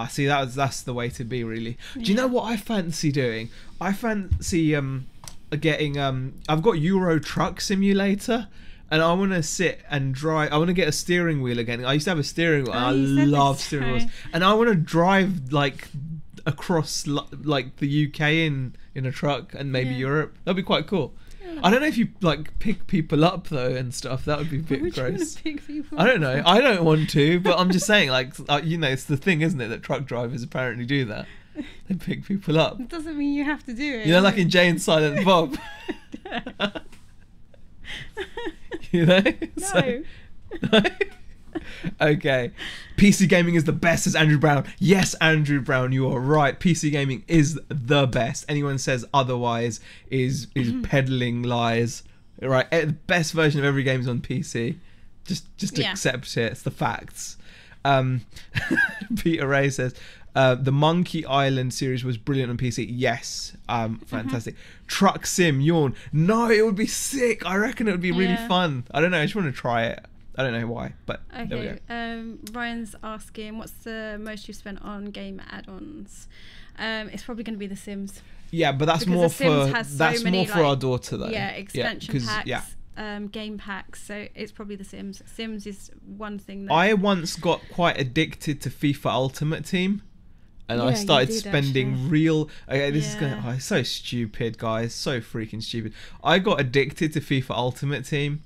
See, that's the way to be, really. Yeah. Do you know what I fancy doing? I fancy getting I've got Euro Truck Simulator. And I want to sit and drive. I want to get a steering wheel again. I used to have a steering wheel. I love steering wheels. And I want to drive like across like the UK in a truck and maybe Europe. That'd be quite cool. Yeah. I don't know if you like pick people up though and stuff. That would be a bit gross. You want to pick people I don't know. I don't want to, but I'm just saying, like, you know, it's the thing, isn't it, that truck drivers apparently do that. They pick people up. It doesn't mean you have to do it. You know, like in Jay and Silent Bob. You know? No. Okay. PC gaming is the best, says Andrew Brown. Yes, Andrew Brown, you are right. PC gaming is the best. Anyone says otherwise is peddling lies. Right? The best version of every game is on PC. Just accept it. It's the facts. Peter Ray says the Monkey Island series was brilliant on PC. Yes, fantastic. Truck Sim, yawn. No, it would be sick. I reckon it would be really fun. I don't know. I just want to try it. I don't know why, but there we go. Ryan's asking, what's the most you've spent on game add-ons? It's probably going to be The Sims. Yeah, but that's more for our daughter though. Yeah, expansion packs. Game packs, so it's probably The Sims. Sims is one thing that I once got quite addicted to FIFA Ultimate Team, and I started spending real. Okay, this is gonna. It's so stupid, guys. So freaking stupid. I got addicted to FIFA Ultimate Team.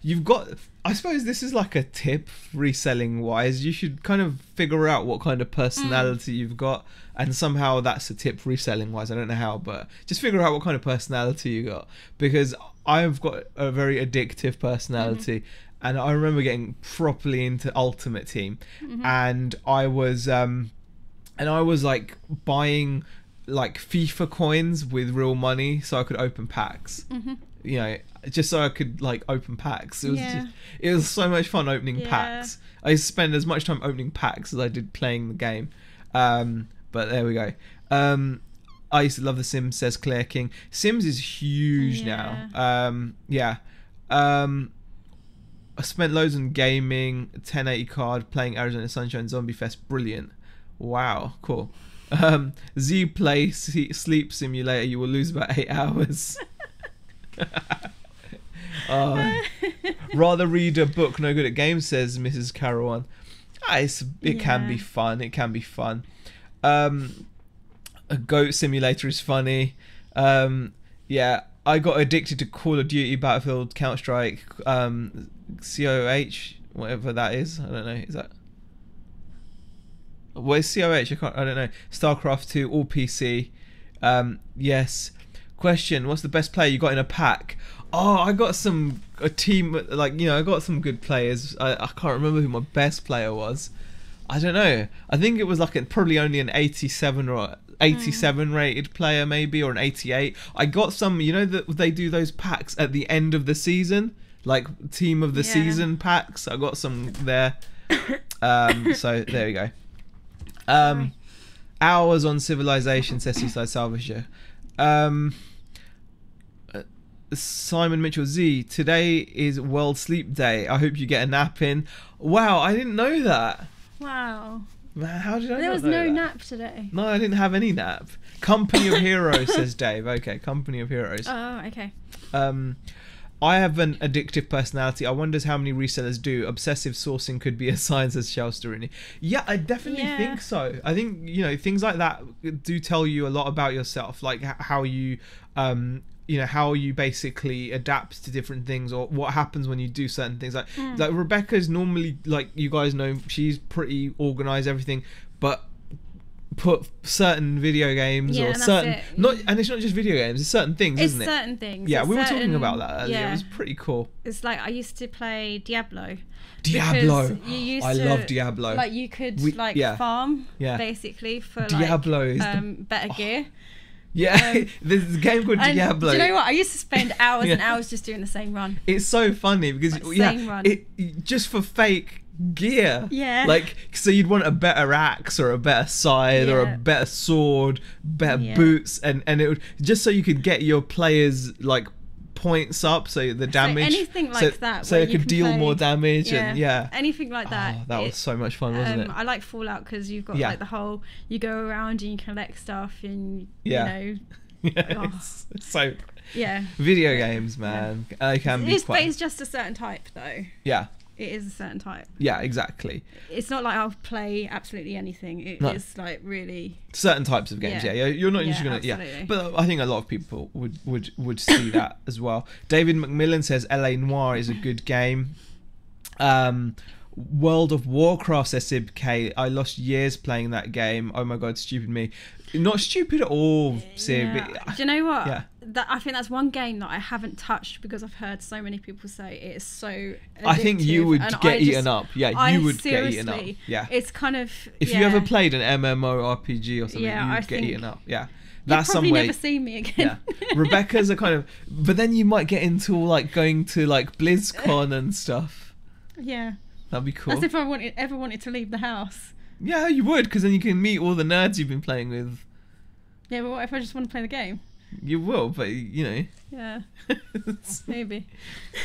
You've got. I suppose this is like a tip reselling wise. You should kind of figure out what kind of personality you've got, and somehow that's a tip reselling wise. I don't know how, but just figure out what kind of personality you got, because I've got a very addictive personality, and I remember getting properly into Ultimate Team, and I was like buying like FIFA coins with real money so I could open packs. You know, just so I could like open packs. It was so much fun opening packs. I used to spend as much time opening packs as I did playing the game. But there we go. I used to love The Sims, says Claire King. Sims is huge now. I spent loads on gaming, 1080 card, playing Arizona Sunshine Zombie Fest. Brilliant. Wow, cool. Z Play Sleep Simulator. You will lose about 8 hours. Rather read a book, no good at games, says Mrs. Carawan. It can be fun. It can be fun. A goat simulator is funny. I got addicted to Call of Duty, Battlefield, Counter-Strike, COH, whatever that is. I don't know. Is that what is COH? I don't know. StarCraft 2, all PC. Yes. Question: what's the best player you got in a pack? Oh, I got a team, like, you know, I got some good players. I can't remember who my best player was. I don't know. I think it was like probably only an 87 or 87 rated player, maybe, or an 88. I got some, you know, that they do those packs at the end of the season, like team of the season packs. I got some there. So there we go. Hours on Civilization, says Seaside Salvager. Simon Mitchell Z, today is World Sleep Day. I hope you get a nap in. Wow, I didn't know that. Wow. Man, how did I There not was know no that? nap today. No, I didn't have any nap. Company of Heroes, says Dave. Okay, Company of Heroes. Oh, okay. I have an addictive personality. I wonder how many resellers do. Obsessive sourcing could be a sign, says Shelsterini. Yeah, I definitely think so. I think, you know, things like that do tell you a lot about yourself, like how you you know, how you basically adapt to different things, or what happens when you do certain things. Like Rebecca's normally, like, you guys know, she's pretty organized, everything, but put certain video games or certain and it's not just video games, it's certain things, isn't it? It's certain things. Yeah, we were talking about that earlier. Yeah. It was pretty cool. It's like I used to play Diablo. I love Diablo. Like you could farm basically for Diablo is better gear. Yeah, there's a game called Diablo. Do you know what? I used to spend hours and hours just doing the same run. It's so funny because it just for fake gear. Yeah. Like, so you'd want a better axe or a better scythe or a better sword, better boots, and it would just so you could get your players like points up, so the damage, so anything like that, so it could deal more damage, and anything like that. Oh, that was so much fun, wasn't it? I like Fallout because you've got like the whole, you go around and you collect stuff, and you know, so video games, man, can be but it's just a certain type, though. Yeah. It is a certain type. Yeah, exactly. It's not like I'll play absolutely anything. It is like really certain types of games. Yeah, you're not just gonna. Absolutely. Yeah, but I think a lot of people would see that as well. David McMillan says LA Noire is a good game. World of Warcraft, says Sib K. I lost years playing that game. Oh my god, stupid me. Not stupid at all, Sib. Do you know what? Yeah. I think that's one game that I haven't touched because I've heard so many people say it is so addictive. I think you would get eaten up. Yeah, you would get eaten up. Yeah. It's kind of... If you ever played an MMORPG or something, you'd get eaten up. Yeah. That's you'll probably never see me again. Yeah. Rebecca's a kind of... But then you might get into like going to like BlizzCon and stuff. Yeah. That'd be cool. That's if I ever wanted to leave the house. Yeah, you would, because then you can meet all the nerds you've been playing with. Yeah, but what if I just want to play the game? You will, but you know. Yeah. Maybe.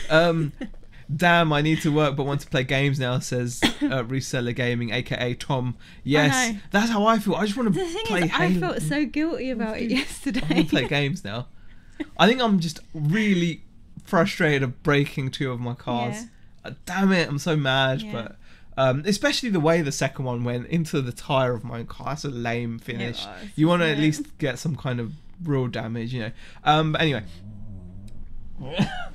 Damn, I need to work but want to play games now, says Reseller Gaming, aka Tom. Yes, that's how I feel. I just want to play Halo. I felt so guilty about it yesterday. I want to play games now. I think I'm just really frustrated of breaking 2 of my cars. Yeah. Damn it, I'm so mad, but... especially the way the second one went into the tyre of my car. That's a lame finish. You want to at least get some kind of real damage, you know. But anyway.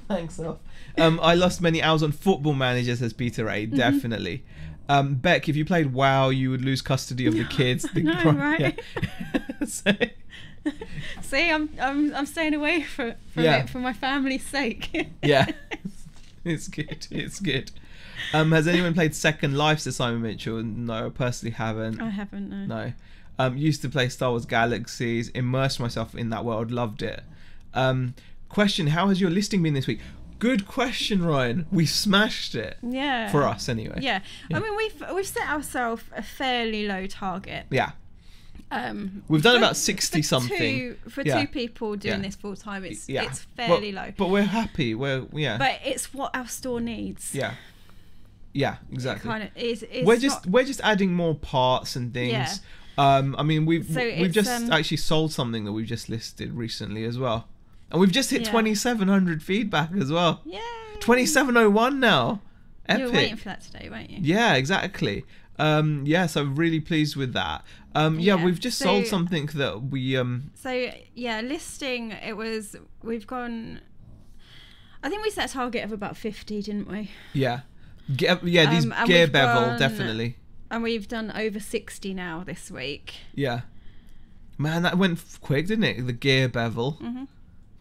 Thanks, Elf. I lost many hours on Football Manager, says Peter A. Definitely. Beck, if you played WoW, you would lose custody of the kids. Right? See, I'm staying away from it for my family's sake. Yeah. It's good. It's good. Has anyone played Second Life, says Simon Mitchell? No, I personally haven't. I haven't, no. No. Used to play Star Wars Galaxies, immersed myself in that world, loved it. Question, how has your listing been this week? Good question, Ryan. We smashed it. Yeah. For us, anyway. Yeah. I mean, we've set ourselves a fairly low target. Yeah. We've done about 60 something. For two people doing this full time, it's fairly low. But we're happy. But it's what our store needs. Yeah. Yeah, exactly. It kind of is. We're just adding more parts and things. Yeah. I mean, we've just actually sold something that we've just listed recently as well, and we've just hit 2,700 feedback as well. Yeah. 2,701 now. Epic. You were waiting for that today, weren't you? Yeah, exactly. So I'm really pleased with that. We've just sold something that we listing, we've gone, I think we set a target of about 50, didn't we? Yeah. These gear bevel, definitely. And we've done over 60 now this week. Yeah. Man, that went quick, didn't it? The gear bevel. Mm-hmm.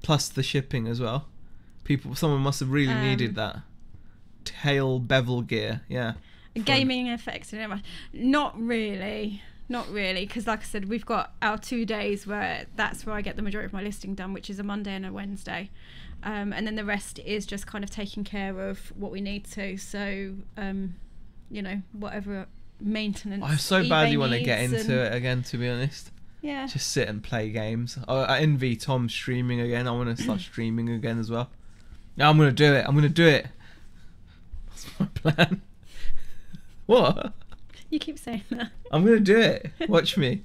Plus the shipping as well. Someone must have really needed that. Tail bevel gear, yeah. Gaming affected it much. Not really, because like I said, we've got our 2 days where that's where I get the majority of my listing done, which is a Monday and a Wednesday. And then the rest is just kind of taking care of what we need to. So, whatever maintenance. I so badly want to get into it again, to be honest. Yeah. Just sit and play games. I envy Tom streaming again. I want to start streaming again as well. No, I'm going to do it. That's my plan. What? You keep saying that. I'm going to do it. Watch me.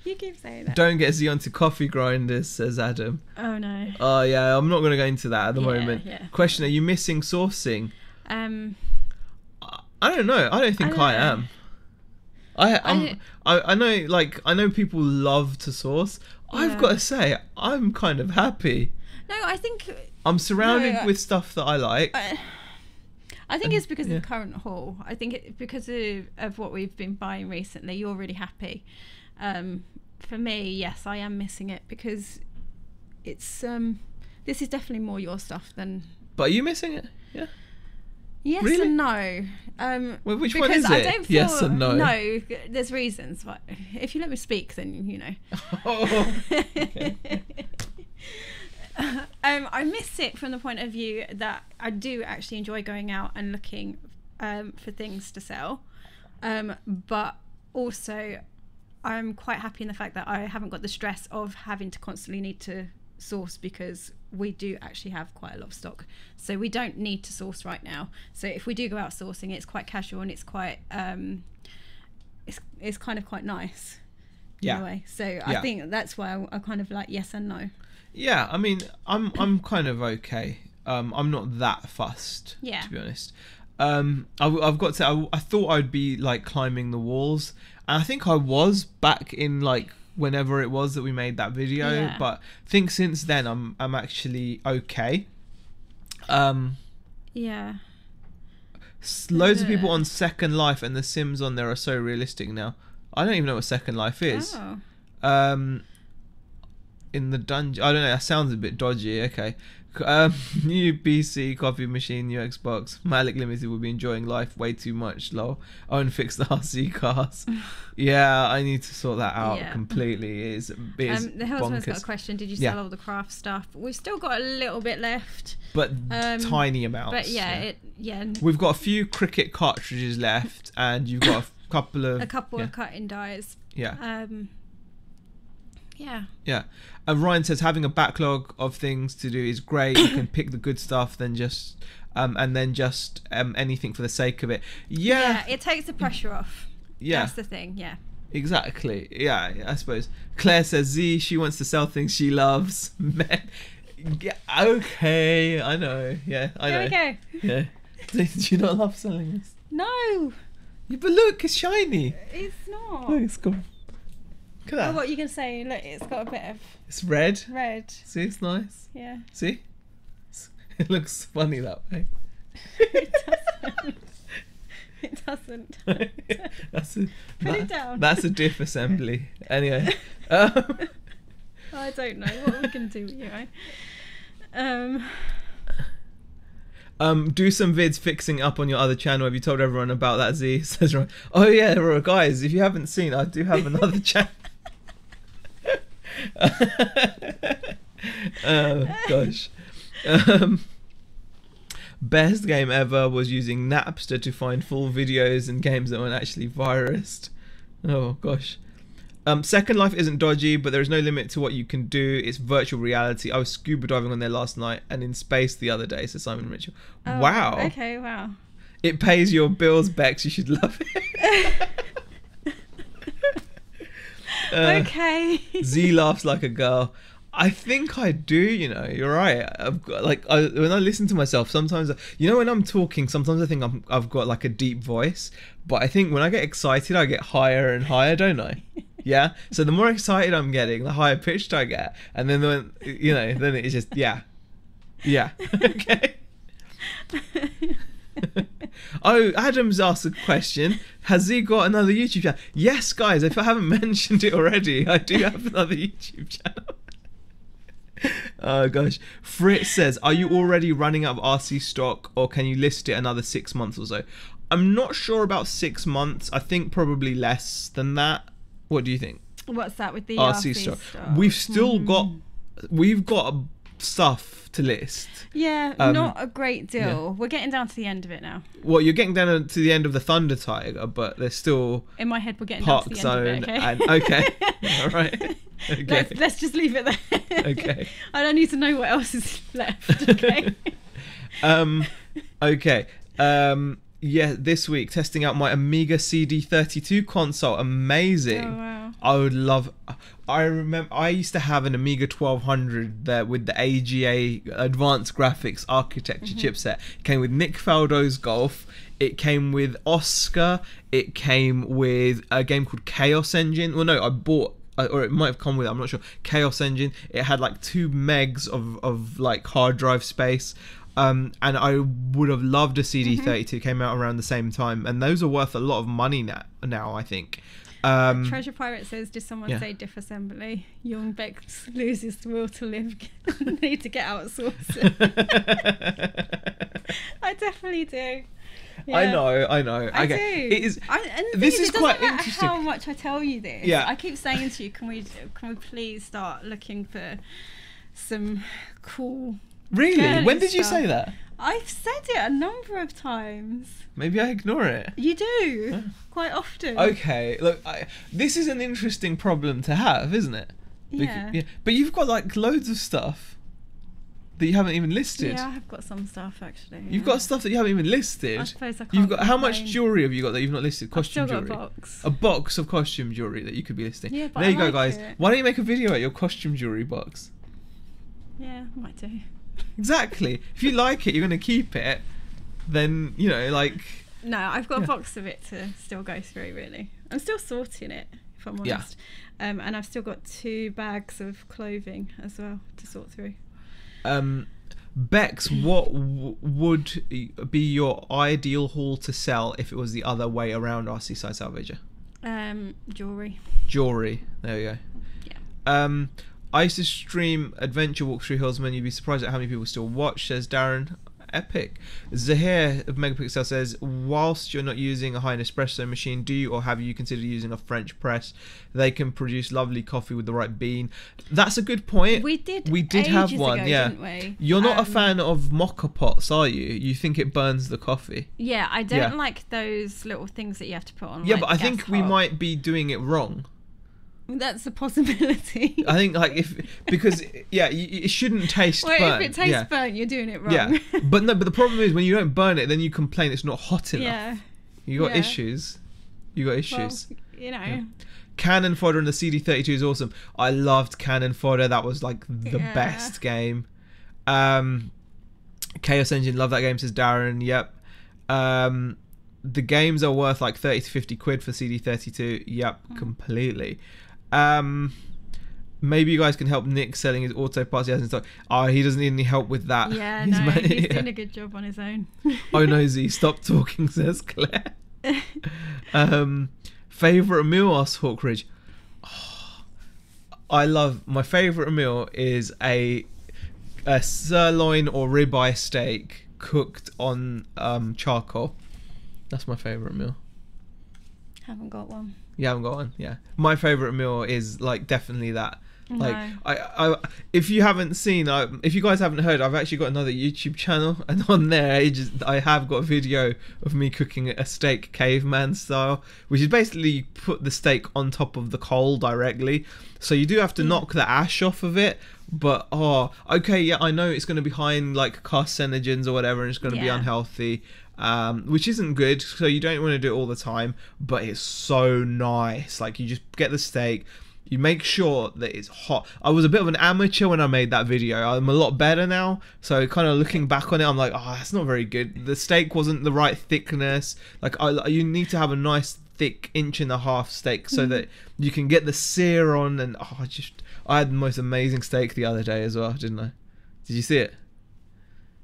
You keep saying that. Don't get Z onto coffee grinders, says Adam. Oh no. Oh yeah, I'm not going to go into that at the moment. Yeah. Question, are you missing sourcing? I don't know. I don't think I am. I know people love to source. Yeah. I've got to say, I'm kind of happy. No, I think I'm surrounded with stuff that I like. I think it's because of the current haul. I think because of what we've been buying recently. You're really happy. for me, yes, I am missing it because it's this is definitely more your stuff than. But are you missing it? Yeah. Yes really? And no. Well, which one is it? I don't feel, yes and no. No, there's reasons. But if you let me speak, then you know. Oh, okay. I miss it from the point of view that I do actually enjoy going out and looking for things to sell, but also I'm quite happy in the fact that I haven't got the stress of having to constantly need to source, because we do actually have quite a lot of stock, so we don't need to source right now. So if we do go out sourcing, it's quite casual and it's quite it's kind of quite nice in a way. So I think that's why I kind of like yes and no. Yeah, I mean, I'm kind of okay. I'm not that fussed, to be honest. I've got to say, I thought I'd be like climbing the walls, and I think I was back in like whenever it was that we made that video, but I think since then I'm actually okay. Loads of people on Second Life and The Sims on there are so realistic now. I don't even know what Second Life is. In the dungeon, I don't know, that sounds a bit dodgy. Okay. New PC, coffee machine, new Xbox. Malik Limited will be enjoying life way too much. Lol. Owen fix the RC cars. Yeah, I need to sort that out completely. It is the Hillsman's got a question. Did you sell all the craft stuff? We've still got a little bit left, but tiny amounts. But we've got a few cricket cartridges left, and you've got a couple of cutting dies. Ryan says having a backlog of things to do is great. You can pick the good stuff, then just anything for the sake of it. It takes the pressure off. That's the thing. Exactly. I suppose Claire says she wants to sell things she loves. Okay, I know. I know. There we go. Did you not love selling this? No. But look, it's shiny. It's not. Look, it's cool. Look at that. What are you going to say? Look, it's got a bit of... It's red. See, it's nice. Yeah. See? It looks funny that way. It doesn't. It doesn't. Put it down. That's a diff assembly. Anyway. I don't know what we can do with you, do some vids fixing up on your other channel. Have you told everyone about that, Z? Says Ryan. Oh yeah, guys, if you haven't seen, I do have another channel. Oh gosh. Best game ever was using Napster to find full videos and games that weren't actually virused. Oh gosh. Second Life isn't dodgy, but there is no limit to what you can do. It's virtual reality. I was scuba diving on there last night and in space the other day, says Simon Mitchell. Oh, wow. Okay, wow. It pays your bills, Bex. You should love it. Okay. Z laughs like a girl. I think I do, you're right. I've got when I listen to myself, sometimes, when I'm talking, sometimes I think I've got like a deep voice, but I think when I get excited, I get higher and higher, don't I? Yeah. So the more excited I'm getting, the higher pitched I get. And then when, then it's just, yeah. Okay. Oh, Adam's asked a question. Has he got another YouTube channel? Yes, guys, if I haven't mentioned it already, I do have another YouTube channel. Oh gosh. Fritz says, are you already running out of RC stock, or can you list it another 6 months or so? I'm not sure about 6 months. I think probably less than that. What do you think? What's that with the RC stock? We've still got stuff to list. Not a great deal. We're getting down to the end of it now. Well, you're getting down to the end of the Thunder Tiger, but there's still in my head we're getting down to the end of it. Okay. All right. Okay. Let's just leave it there. Okay. I don't need to know what else is left. Okay. Okay. This week testing out my Amiga CD32 console. Amazing. Oh wow. I remember I used to have an Amiga 1200 there with the AGA Advanced Graphics Architecture chipset. It came with Nick Faldo's Golf. It came with Oscar. It came with a game called Chaos Engine. Well, no, I bought, or it might have come with it, I'm not sure. Chaos Engine. It had like 2 megs of like hard drive space. And I would have loved a CD32. Came out around the same time, and those are worth a lot of money now I think. Treasure Pirate says, did someone say disassembly? Young Bex loses the will to live. Need to get outsourced. I definitely do. Yeah. I know. I do. It is. This is quite interesting. How much I tell you this? Yeah. I keep saying to you, can we please start looking for some cool. Really? When did stuff. You say that? I've said it a number of times. Maybe I ignore it. You do quite often. Okay, look, this is an interesting problem to have, isn't it? Yeah. But you've got like loads of stuff that you haven't even listed. Yeah, I have got some stuff actually. You've got stuff that you haven't even listed. I suppose I can't. You've got how much jewellery have you got that you've not listed? Costume jewellery. I've still got a box. A box of costume jewellery that you could be listing. Yeah, but there you I go, like guys. it. Why don't you make a video at your costume jewellery box? Yeah, I might do. Exactly. If you like it, you're going to keep it. Then like. No, I've got a box of it to still go through. Really, I'm still sorting it, if I'm honest. Yeah. And I've still got 2 bags of clothing as well to sort through. Bex, what would be your ideal haul to sell if it was the other way around, RC Side Salvager? Jewellery. Jewellery. There we go. Yeah. I used to stream Adventure Walk Through Hillsman. You'd be surprised at how many people still watch, says Darren. Epic. Zahir of Megapixel says, whilst you're not using a high Nespresso machine, do you or have you considered using a French press? They can produce lovely coffee with the right bean. That's a good point. We did have one, ago, yeah. Didn't we? You're not a fan of mocha pots, are you? You think it burns the coffee? Yeah, I don't like those little things that you have to put on. Yeah, but I think we might be doing it wrong. That's a possibility. I think it shouldn't taste burnt. Well, if it tastes burnt, you're doing it wrong. Yeah, but the problem is when you don't burn it, then you complain it's not hot enough. Yeah, you got issues. Well, Yeah. Cannon Fodder and the CD32 is awesome. I loved Cannon Fodder. That was like the best game. Chaos Engine, love that game, says Darren. Yep. The games are worth like 30 to 50 quid for CD32. Yep, completely. Maybe you guys can help Nick selling his auto parts he has in stock. He doesn't need any help with that. Yeah, he's doing a good job on his own. Oh no, Z, stop talking, says Claire. Favourite meal, asks Hawkridge. My favourite meal is a sirloin or ribeye steak cooked on charcoal. That's my favourite meal. Haven't got one. You haven't got one? Yeah. My favourite meal is like definitely that. No. Like if you haven't seen, if you guys haven't heard, I've actually got another YouTube channel, and on there I have got a video of me cooking a steak caveman style, which is basically put the steak on top of the coal directly. So you do have to knock the ash off of it, but okay, yeah, I know it's going to be high in like carcinogens or whatever, and it's going to be unhealthy. Which isn't good, so you don't want to do it all the time, but it's so nice. Like, you just get the steak, you make sure that it's hot. I was a bit of an amateur when I made that video. I'm a lot better now, so kind of looking back on it, I'm like, that's not very good. The steak wasn't the right thickness. Like, you need to have a nice thick 1.5-inch steak so that you can get the sear on, and I had the most amazing steak the other day as well, didn't I? Did you see it?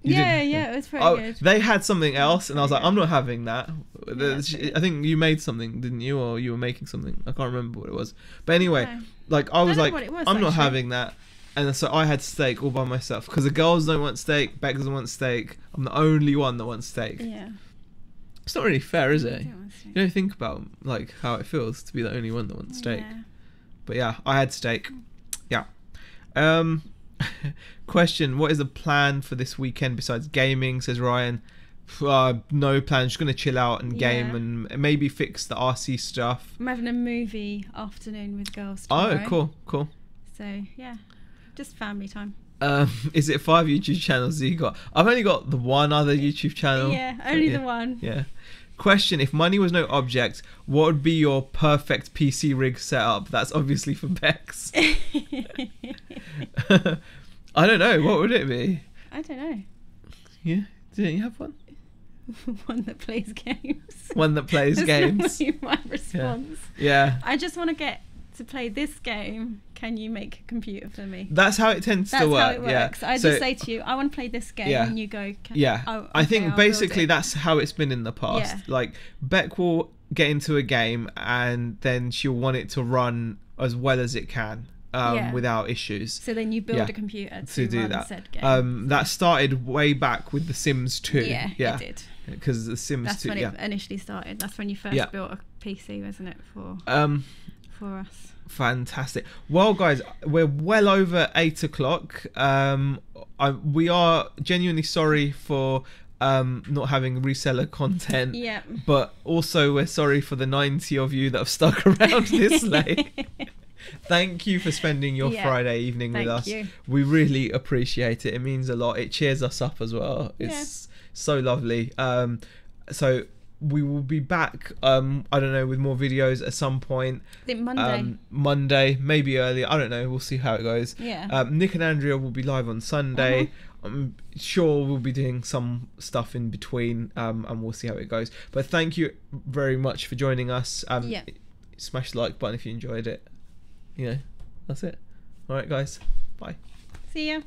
Yeah, it was pretty good. They had something else, and I was like, I'm not having that. I think you made something, didn't you? Or you were making something. I can't remember what it was. But anyway, I was like, I'm not having that. And so I had steak all by myself. Because the girls don't want steak, Beck doesn't want steak. I'm the only one that wants steak. Yeah. It's not really fair, is it? You don't think about like how it feels to be the only one that wants steak. Yeah. But yeah, I had steak. Yeah. Question, what is the plan for this weekend besides gaming, says Ryan? No plan, just going to chill out and game and maybe fix the RC stuff. I'm having a movie afternoon with girls tomorrow. Oh, cool. So yeah, just family time. Is it 5 YouTube channels that you got? I've only got the one other YouTube channel. Yeah, only the one. Yeah. Question, if money was no object, what would be your perfect PC rig setup? That's obviously for Bex. I don't know. What would it be? I don't know. Yeah? Didn't you have one? One that plays games. One that plays games. That's my response. Yeah. I just want to get to play this game. Can you make a computer for me? That's how it tends to work. That's how it works. Yeah. I just say to you, I want to play this game, and you go. I think basically that's how it's been in the past. Yeah. Like, Beck will get into a game and then she'll want it to run as well as it can. Without issues. So then you build a computer to do run that. Said game. That started way back with The Sims 2. Yeah, it did. Because The Sims 2. That's when it initially started. That's when you first built a PC, wasn't it, for us? Fantastic. Well, guys, we're well over 8 o'clock. We are genuinely sorry for not having reseller content. Yeah. But also we're sorry for the 90 of you that have stuck around this late. Thank you for spending your Friday evening with us. You. We really appreciate it. It means a lot. It cheers us up as well. It's so lovely. So we will be back, I don't know, with more videos at some point. I think Monday. Monday, maybe earlier. I don't know. We'll see how it goes. Yeah. Nick and Andrea will be live on Sunday. I'm sure we'll be doing some stuff in between, and we'll see how it goes. But thank you very much for joining us. Smash the like button if you enjoyed it. That's it. All right, guys. Bye. See ya.